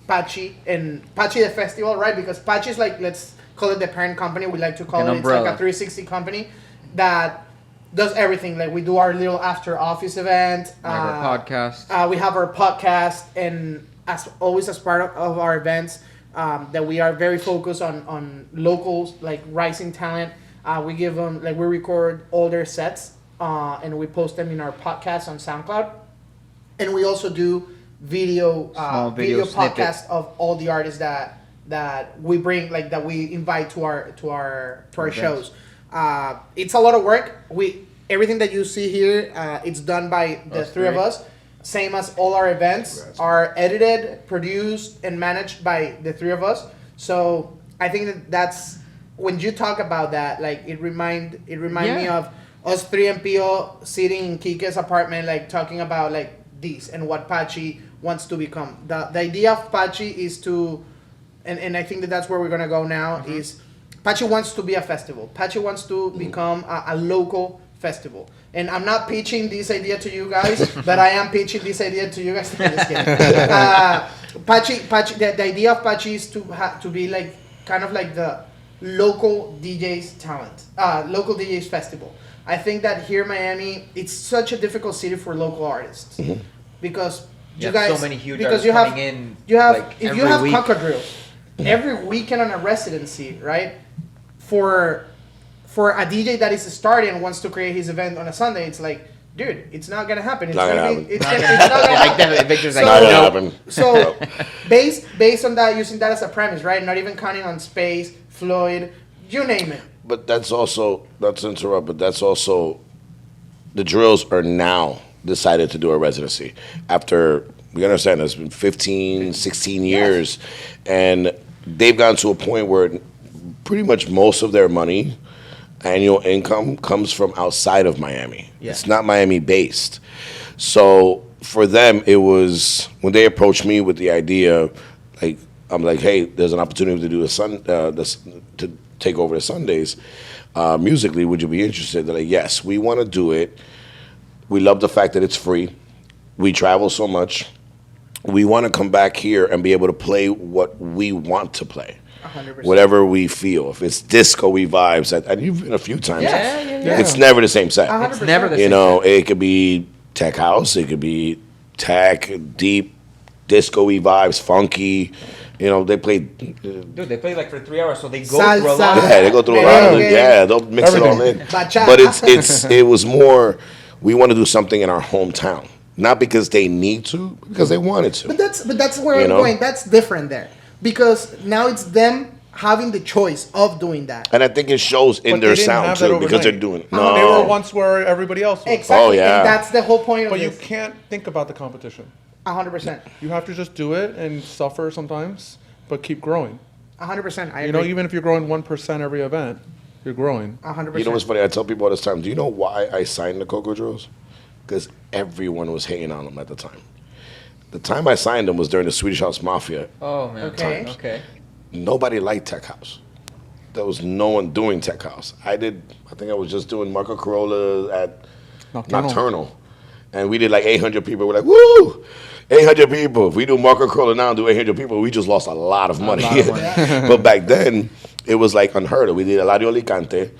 Pachi and Pachi the festival, right? Because Pachi is like, let's call it the parent company. We like to call An it. umbrella. It's like a 360 company that does everything. Like we do our little after office event. We have our podcast. We have our podcast, and as always, as part of our events, that we are very focused on locals, like rising talent. We give them, like, we record all their sets, and we post them in our podcast on SoundCloud, and we also do video video snippet. podcast of all the artists that we bring, like that we invite to our shows. It's a lot of work. Everything that you see here, it's done by the three of us. Same as all our events are edited, produced, and managed by the three of us. So I think that's when you talk about that, like it remind me of us three and Pio sitting in KEEKEH's apartment, like talking about like this and what Pachi wants to become. The idea of Pachi is to, and I think that's where we're gonna go now. Is Pachi wants to be a festival. Pachi wants to become a local festival. And I'm not pitching this idea to you guys, but I am pitching this idea to you guys. Just kidding. Pachi, the idea of Pachi is to be like kind of like the local DJs talent, local DJs festival. I think that here in Miami, it's such a difficult city for local artists because you guys, so many huge because artists coming in. you have like, if every you have week. Cocodrills every weekend on a residency, right? For a DJ that is starting and wants to create his event on a Sunday, it's like, dude, it's not gonna happen. It's Not gonna gonna happen. be. It's not gonna Like happen. that, Victor's like, Not gonna no. happen. So, based on that, using that as a premise, right? Not even counting on Space, Floyd, you name it. But that's also, not to interrupt, but that's also, the Drills are now decided to do a residency. After, we understand, it's been 15, 16 years, and they've gotten to a point where pretty much most of their money, annual income, comes from outside of Miami. Yeah. It's not Miami-based. So for them, it was, when they approached me with the idea, like, I'm like, hey, there's an opportunity to do to take over the Sundays musically. Would you be interested? They're like, yes, we want to do it. We love the fact that it's free. We travel so much. We want to come back here and be able to play what we want to play. 100%. Whatever we feel. If it's disco-y vibes, and you've been a few times. Yeah. It's never the same set. 100%. It's never the You same. know, it could be tech house, it could be tech, deep, disco-y vibes, funky. You know, they play. Dude, they play like for 3 hours, so they go Salsa. through a lot. Yeah, they go through a lot of it. Yeah, they'll mix it all in. Bachata. But it was more, we want to do something in our hometown. Not because they need to, because they wanted to. But that's where You I'm know? going. That's different there, because now it's them having the choice of doing that. And I think it shows in But their they didn't sound have that too, because they're overnight. doing it. They No. were once where everybody else was. Exactly. Oh, yeah. And that's the whole point of But you this. can't think about the competition. 100%. You have to just do it and suffer sometimes, but keep growing. 100%. I You know, agree. even if you're growing 1% every event, you're growing. 100%. You know what's funny? I tell people all this time. Do you know why I signed the Coco Drills? Because everyone was hating on them at the time. The time I signed them was during the Swedish House Mafia. Oh man. Okay. Okay. Nobody liked Tech House. There was no one doing Tech House. I think I was just doing Marco Corolla at Nocturnal. And we did like 800 people. We're like, woo! 800 people. If we do Marco Corolla now and do 800 people, we just lost a lot of money. But back then, it was like unheard of. We did Eladio Alicante.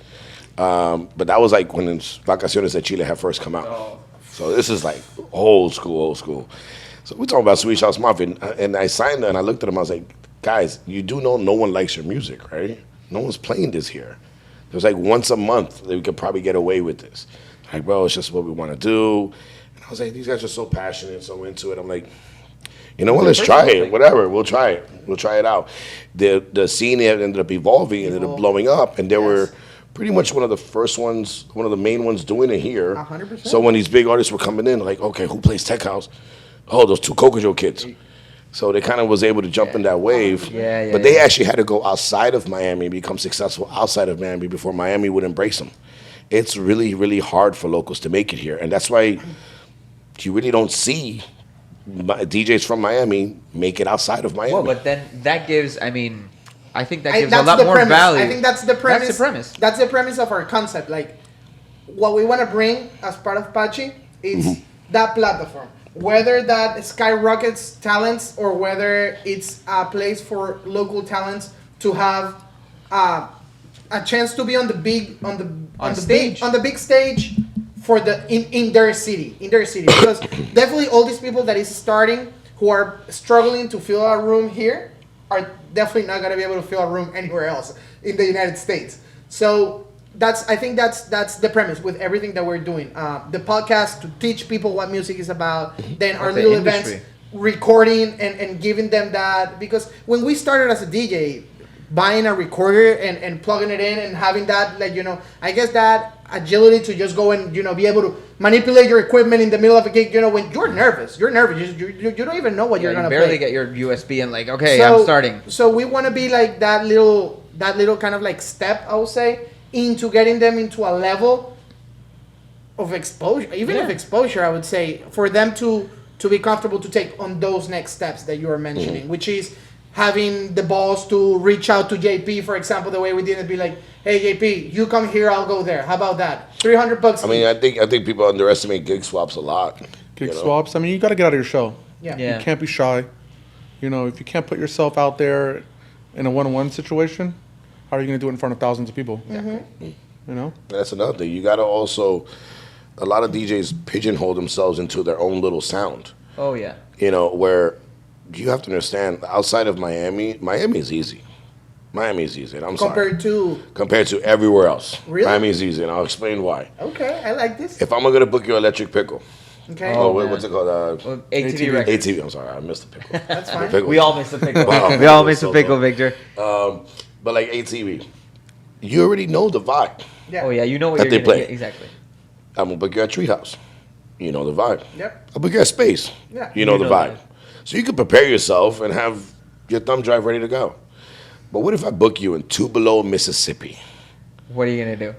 But that was like when Vacaciones de Chile had first come out. Oh. So this is like old school. So we're talking about Swedish House Mafia. And I signed it and I looked at them. I was like, guys, you do know no one likes your music, right? No one's playing this here. There's like once a month that we could probably get away with this. Like, bro, it's just what we want to do. And I was like, these guys are so passionate, so into it. I'm like, you know what, let's try it. Whatever, we'll try it. We'll try it out. The scene ended up evolving, ended up blowing up, and they were pretty much one of the first ones, one of the main ones doing it here. 100%. So when these big artists were coming in, like, okay, who plays Tech House? Oh, those two Coco Joe kids. So they kind of was able to jump in that wave. But they actually had to go outside of Miami and become successful outside of Miami before Miami would embrace them. It's really, really hard for locals to make it here. And that's why you really don't see DJs from Miami make it outside of Miami. Well, but then that gives. I mean, I think that gives a that's lot the more premise. value. I think that's the premise. That's the premise. That's the premise of our concept. Like, what we want to bring as part of Pachi is that platform. Whether that skyrockets talents or whether it's a place for local talents to have a chance to be on the big big stage for in their city because definitely all these people that is starting who are struggling to fill a room here are definitely not going to be able to fill a room anywhere else in the United States. So I think that's the premise with everything that we're doing. The podcast to teach people what music is about. Then our the little industry. events, recording and giving them that. Because when we started as a DJ, buying a recorder and plugging it in and having that, like, you know, I guess that agility to just go and, you know, be able to manipulate your equipment in the middle of a gig, you know, when you're nervous. You don't even know what you're going to play. You barely get your USB and like, okay, I'm starting. So we want to be like that little kind of like step, I would say, into getting them into a level of exposure, of exposure, I would say, for them to be comfortable to take on those next steps that you are mentioning, which is having the balls to reach out to JP, for example, the way we did it, be like, hey JP, you come here, I'll go there. How about that? $300. I mean, I think people underestimate gig swaps a lot. Gig swaps. I mean, you got to get out of your shell. Yeah. You can't be shy. You know, if you can't put yourself out there in a one-on-one situation, how are you going to do it in front of thousands of people? You know? That's another thing. You got to also, a lot of DJs pigeonhole themselves into their own little sound. Oh yeah. You know, where you have to understand, outside of Miami is easy. Miami is easy, and I'm Compared to everywhere else. Really? Miami is easy, and I'll explain why. Okay, I like this. If I'm going to book you Electric Pickle, Okay. what's it called? ATV records. ATV, I'm sorry, I missed the pickle. That's fine. Pickle. We all miss a pickle. Wow. We all miss So a pickle, good. Victor. But like ATV, you already know the vibe. Yeah. Oh yeah, you know what That you're they gonna play. get. Exactly. I'm going to book you at Treehouse. You know the vibe. Yep. I'll book you at Space. Yeah. You know You the know vibe. that. So you can prepare yourself and have your thumb drive ready to go. But what if I book you in Tupelo, Mississippi, What are you gonna do?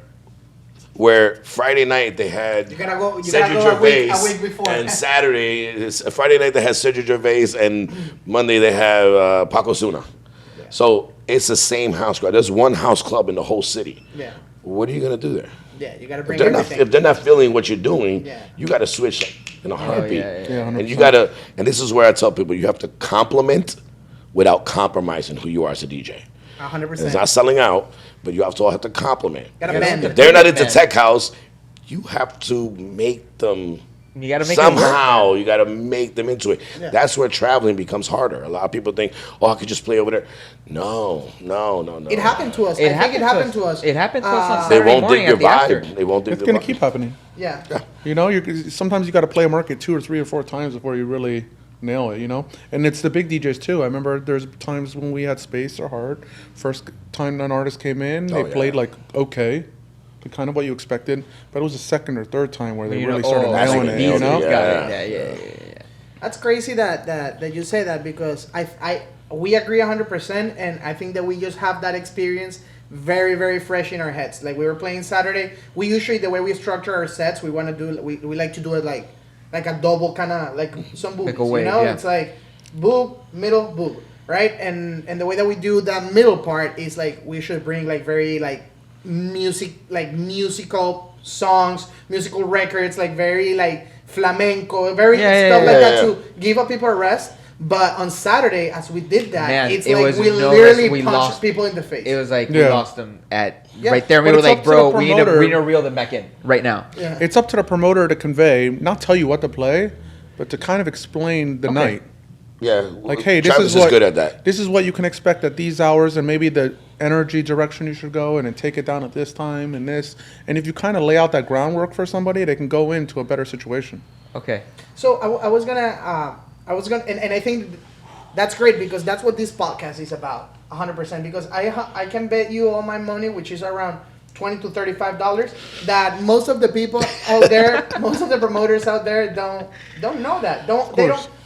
where Friday night they had You gotta go Cedric a week Gervais, before. and Friday night they had Cedric Gervais, and Monday they have Paco Suna. So it's the same house club. There's one house club in the whole city. Yeah. What are you gonna do there? Yeah, you gotta If bring they're, not, everything. if they're not feeling what you're doing, Yeah. you got to switch in a heartbeat. yeah, yeah. Yeah, 100%. And you got to, and this is where I tell people, you have to compliment without compromising who you are as a DJ. 100%. It's not selling out, but you also have to compliment. Gotta bend If it. they're not into Bend. tech house, you have to make them You gotta make it work, somehow. man. You got to make them into it. Yeah. That's where traveling becomes harder. A lot of people think, oh, I could just play over there. No. It happened to us. I think it happened to us. It happened to us on They Saturday won't morning dig your at the after. vibe. They won't dig It's the going to vibe. keep happening. Yeah. You know, sometimes you got to play a market 2 or 3 or 4 times before you really nail it, you know? And it's the big DJs too. I remember there's times when we had Space or Hard. First time an artist came in, they yeah. played like okay, but kind of what you expected. But it was the second or third time where they You really know, started oh, nailing like it, these you know? dudes Yeah. got it. Yeah. That's crazy that you say that, because we agree 100%, and I think that we just have that experience very, very fresh in our heads. Like, we were playing Saturday. We usually, the way we structure our sets, we want to do, we like to do it like a double kind of, like some boobies, Like a wave, you know? yeah. It's like boob, middle, boob, right? And the way that we do that middle part is like, we should bring like very like musical songs, musical records, like very like flamenco, very stuff like that to give up people a rest. But on Saturday, as we did that, Man, it's it like was we no literally rest. We punched lost people in the face. It was like we Yeah. lost them at Yeah. right there. And we But were it's like, up to bro, the we need promoter. to reel them back in right now. Yeah. It's up to the promoter to convey, not tell you what to play, but to kind of explain the night. Yeah. Like, hey, this Travis is what good at that. This is what you can expect at these hours, and maybe the energy direction you should go, and then take it down at this time and this. And if you kind of lay out that groundwork for somebody, they can go into a better situation. Okay. So I was gonna, and I think that's great, because that's what this podcast is about, 100%. Because I can bet you all my money, which is around $20 to $35, that most of the people out there, most of the promoters out there don't know that.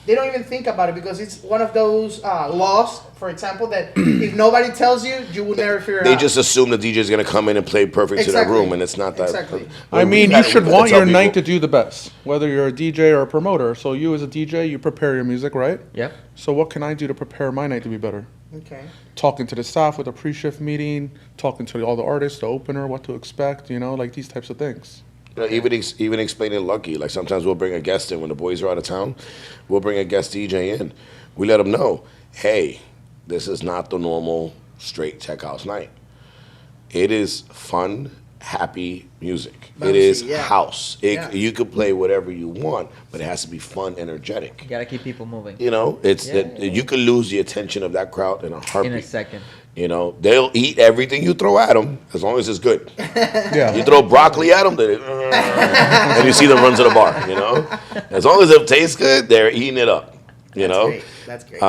They don't even think about it, because it's one of those laws, for example, that if nobody tells you, you will never figure it They out. just assume the DJ is going to come in and play perfect to that Exactly. room, and it's not that. Exactly. I mean, We you gotta- should we gotta want tell your night to people. do the best, whether you're a DJ or a promoter. So you as a DJ, you prepare your music, right? Yep. So what can I do to prepare my night to be better? Okay. Talking to the staff with a pre-shift meeting, talking to all the artists, the opener, what to expect, like these types of things. You know, even explaining Lucky, like sometimes we'll bring a guest in when the boys are out of town. We'll bring a guest DJ in. We let them know, hey, this is not the normal straight tech house night. It is fun, happy music. It Bouncy, is yeah. house. Yeah. You can play whatever you want, but it has to be fun, energetic. You gotta keep people moving. You know, it's Yeah. you can lose the attention of that crowd in a heartbeat. In a second. You know, they'll eat everything you throw at them as long as it's good. Yeah. You throw broccoli at them, and you see them run to the bar. You know, as long as it tastes good, they're eating it up. You know, Great. That's great.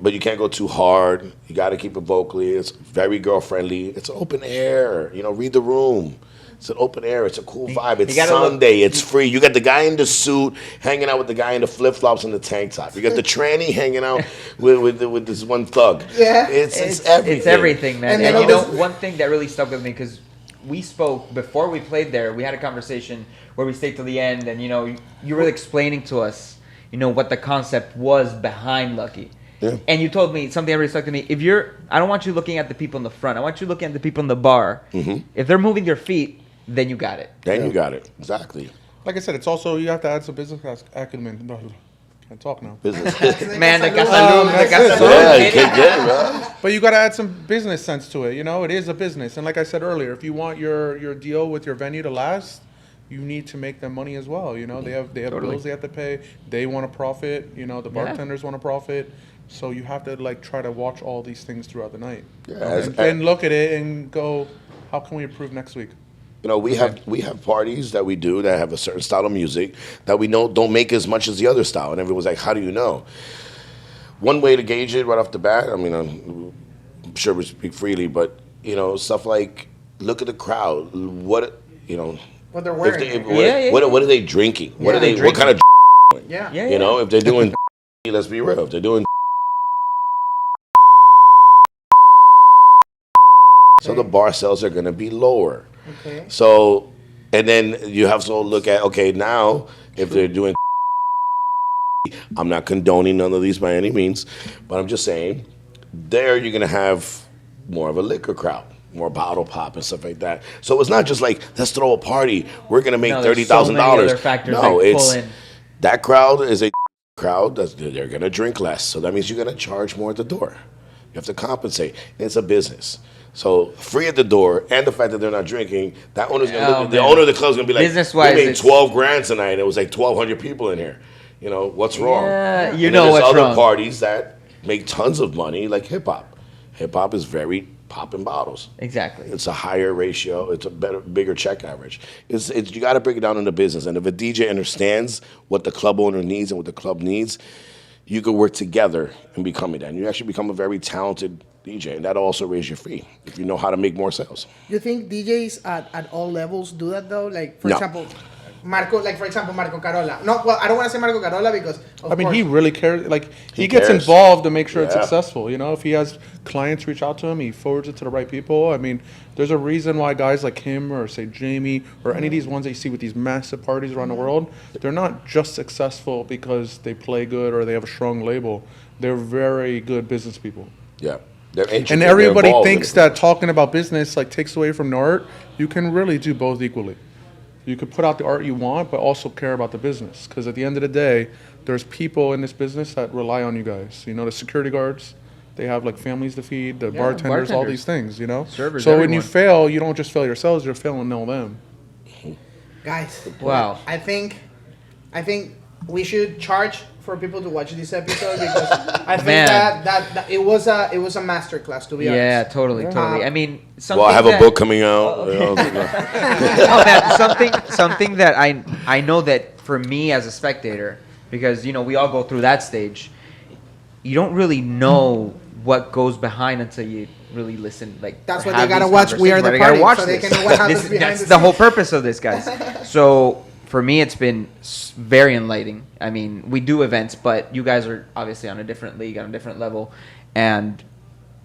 but you can't go too hard. You got to keep it vocally. It's very girl friendly. It's open air. You know, read the room. It's an open air. It's a cool vibe. It's gotta look- Sunday. It's free. You got the guy in the suit hanging out with the guy in the flip flops and the tank top. You got the tranny hanging out with this one thug. Yeah. it's everything. It's everything, man. And And, then you know, all this- one thing that really stuck with me, because we spoke before we played there. We had a conversation where we stayed till the end, and you were explaining to us, what the concept was behind Lucky. Yeah. And you told me something that really stuck to me. I don't want you looking at the people in the front. I want you looking at the people in the bar. Mm-hmm. If they're moving their feet, then you got it. Then you got it. Exactly. Like I said, it's also, you have to add some business acumen. No, can't talk now. Business. Man, the That's Casalú, that's the it. Casalú. Yeah, you can't get it, bro. But you got to add some business sense to it. It is a business. And like I said earlier, if you want your deal with your venue to last, you need to make them money as well. They have Totally. bills they have to pay. They want to profit. The bartenders want to profit. So you have to try to watch all these things throughout the night. Yeah, And then look at it and go, how can we improve next week? We have parties that we do that have a certain style of music that we know don't make as much as the other style, and everyone's like, "How do you know?" One way to gauge it right off the bat, I mean, I'm sure we speak freely, but stuff like look at the crowd. What What they're if wearing. they, what are they drinking? What Yeah. are they? What kind of Yeah. Yeah, if they're doing, let's be real, if they're doing. So the bar sales are going to be lower. Okay. So, and then you have to look at, okay, now if they're doing, I'm not condoning none of these by any means, but I'm just saying, there you're going to have more of a liquor crowd, more bottle pop and stuff like that. So it's not just like, let's throw a party, we're going to make No, there's so many $30,000. other factors No, that pull it's, in. that crowd is a crowd, they're going to drink less. So that means you're going to charge more at the door. You have to compensate. It's a business. So free at the door, and the fact that they're not drinking, that owner's gonna Oh, look, the man. owner of the club's gonna be like, Business-wise, we made it's- 12 grand tonight. It was like 1,200 people in here. What's wrong? Yeah, And you then know there's what's other wrong. parties that make tons of money, like hip hop. Hip hop is very popping bottles. Exactly. It's a higher ratio. It's a bigger check average. It's you got to break it down into business. And if a DJ understands what the club owner needs and what the club needs, you could work together and become it. And you actually become a very talented DJ, and that'll also raise your fee if you know how to make more sales. You think DJs at all levels do that though? Like, for No. example, Marco, like for example, Marco Carola. No, well, I don't want to say Marco Carola because I mean, he really cares. Like, he gets cares. involved to make sure it's Yeah. successful. You know, if he has clients reach out to him, he forwards it to the right people. I mean, there's a reason why guys like him or say Jamie or any of these ones that you see with these massive parties around the world, they're not just successful because they play good or they have a strong label. They're very good business people. Yeah. They're intricate, And they're everybody involved in thinks it. that talking about business like takes away from the art. You can really do both equally. You could put out the art you want, but also care about the business. Because at the end of the day, there's people in this business that rely on you guys. You know, the security guards, they have like families to feed, the bartenders, all bartenders. these things, you know? Servers, so when you everyone. fail, you don't just fail yourselves, you're failing all them. guys. Wow. I think we should charge for people to watch this episode because I think Man. that it was a masterclass, to be Yeah, honest. totally. I mean, something Well, I have a that- book coming out. You know, Oh, man, something that I know that for me as a spectator, because we all go through that stage. You don't really know what goes behind until you really listen. Like That's or why they have gotta these watch We Are the conversations, where they gotta Party, watch so they this. can know what happens behind That's the the whole scenes. purpose of this, guys. So for me, it's been very enlightening. I mean, we do events, but you guys are obviously on a different league, on a different level, and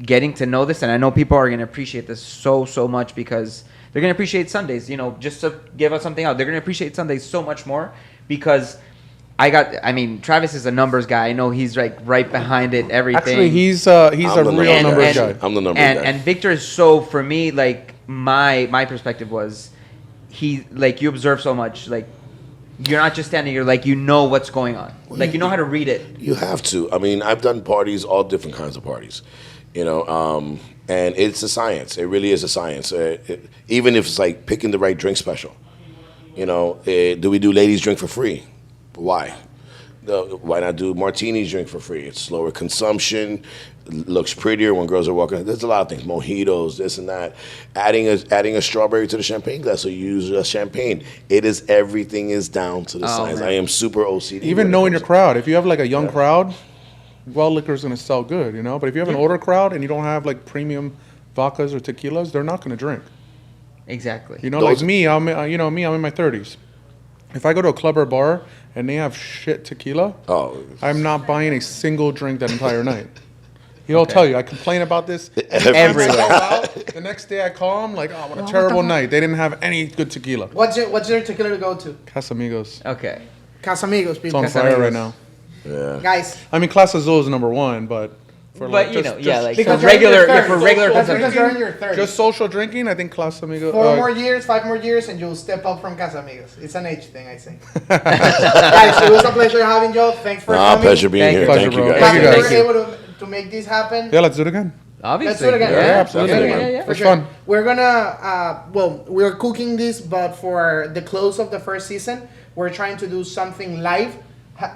getting to know this, and I know people are going to appreciate this so much because they're going to appreciate Sundays, just to give us something out. They're going to appreciate Sundays so much more because Travis is a numbers guy. I know he's like right behind it, everything. Actually, he's a the real numbers numbers guy. guy. I'm the numbers guy. And Victor is so, for me, like my perspective was he, like, you observe so much, like you're not just standing, you're like, what's going on. Like, you know how to read it. You have to. I mean, I've done parties, all different kinds of parties, and it's a science. It really is a science. Even if it's like picking the right drink special, do we do ladies drink for free? Why? Why not do martinis drink for free? It's slower consumption, looks prettier when girls are walking. There's a lot of things, mojitos, this and that. Adding a strawberry to the champagne glass, so you use a champagne. Everything is down to the science. man. I am super OCD. Even when it knowing comes your crowd. If you have like a young crowd, well, liquor's going to sell good, But if you have an older crowd and you don't have like premium vodkas or tequilas, they're not going to drink. Exactly. Like Those- me, I'm in my 30s. If I go to a club or bar and they have shit tequila, I'm not buying a single drink that entire night. He'll tell you. I complain about this Everywhere. The next day I call him like, oh, what a terrible night. They didn't have any good tequila. What's your tequila to go to? Casamigos. Okay. Casamigos, It's people. on fire right now. Yeah. Guys, I mean, Clase Azul is number one, but for But, like, like for because you're in your regular, 30s. for regular That's consumption. because you're in your 30s. just social drinking, I think Casamigos. 5 more years, and you'll step up from Casamigos. It's an age thing, I think. Guys, it was a pleasure having you. Thanks for coming. Pleasure being Thank here. you. Thank you, Pleasure, bro. guys. Glad Thank that you, we guys. were able to make this happen. Yeah, let's do it again. Obviously. Let's do it again. Yeah, absolutely. Let's do it again. Yeah. For It's sure. fun. We're gonna, we're cooking this, but for the close of the first season, we're trying to do something live,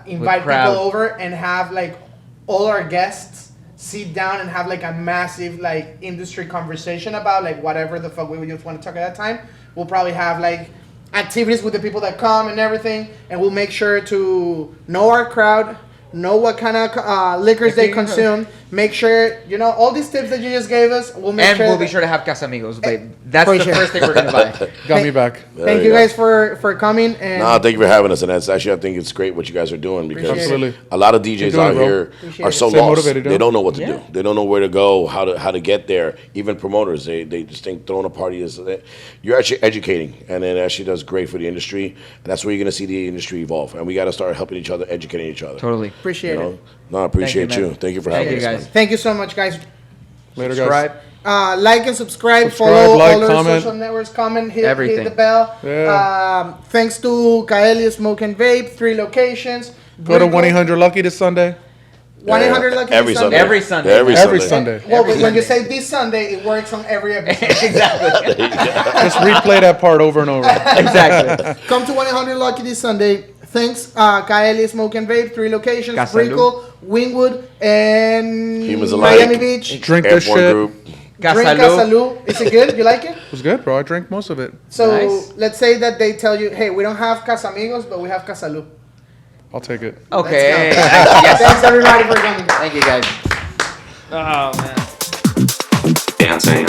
invite crowd. people over, and have like all our guests sit down and have like a massive like industry conversation about like whatever the fuck we would just want to talk at that time. We'll probably have like activities with the people that come and everything, and we'll make sure to know our crowd, know what kind of liquors they consume, make sure, all these tips that you just gave us, we'll make And sure. we'll be sure to have Casamigos, but that's For the sure. first thing we're going to buy. Got me back. Thank you guys for coming. And No, thank you for having us, and that's actually, I think it's great what you guys are doing because Appreciate it. Absolutely. a lot of DJs doing it, out bro. here Appreciate are it. so Stay lost. motivated, They yo. don't know what to Yeah. do. They don't know where to go, how to get there. Even promoters, they just think throwing a party is. You're actually educating, and it actually does great for the industry. And that's where you're going to see the industry evolve. And we got to start helping each other, educating each other. Totally. appreciate it. No, I appreciate Thank you, you. man. Thank you for Thank having you, us, guys. man. Thank you so much, guys. Later, Subscribe. guys. Like and subscribe. Subscribe, Follow like, all our comment. social networks. Comment. Hit Everything. the bell. Yeah. Thanks to Kaeli Smoke and Vape. 3 locations. Go to 1-800-LUCKY this Sunday. 1-800 Lucky Every this Sunday. Every Sunday. Every Every Sunday. Sunday. Well, but when you Sunday. say this Sunday, it works on every episode. Exactly. Just replay that part over and over. Exactly. Come to 1-800 Lucky this Sunday. Thanks, Kaeli Smoke and Vape. 3 locations. Casalu. Brickell, Wynwood, and Humans alike. Miami Beach. Drink this F1 shit. group. Drink Casalu. Casalu. Is it good? You like it? It was good, bro. I drank most of it. So Nice. let's say that they tell you, hey, we don't have Casamigos, but we have Casalu. I'll take it. Okay. Let's go. Yes. Thanks everybody for coming. Thank you, guys. Oh, man. Dancing.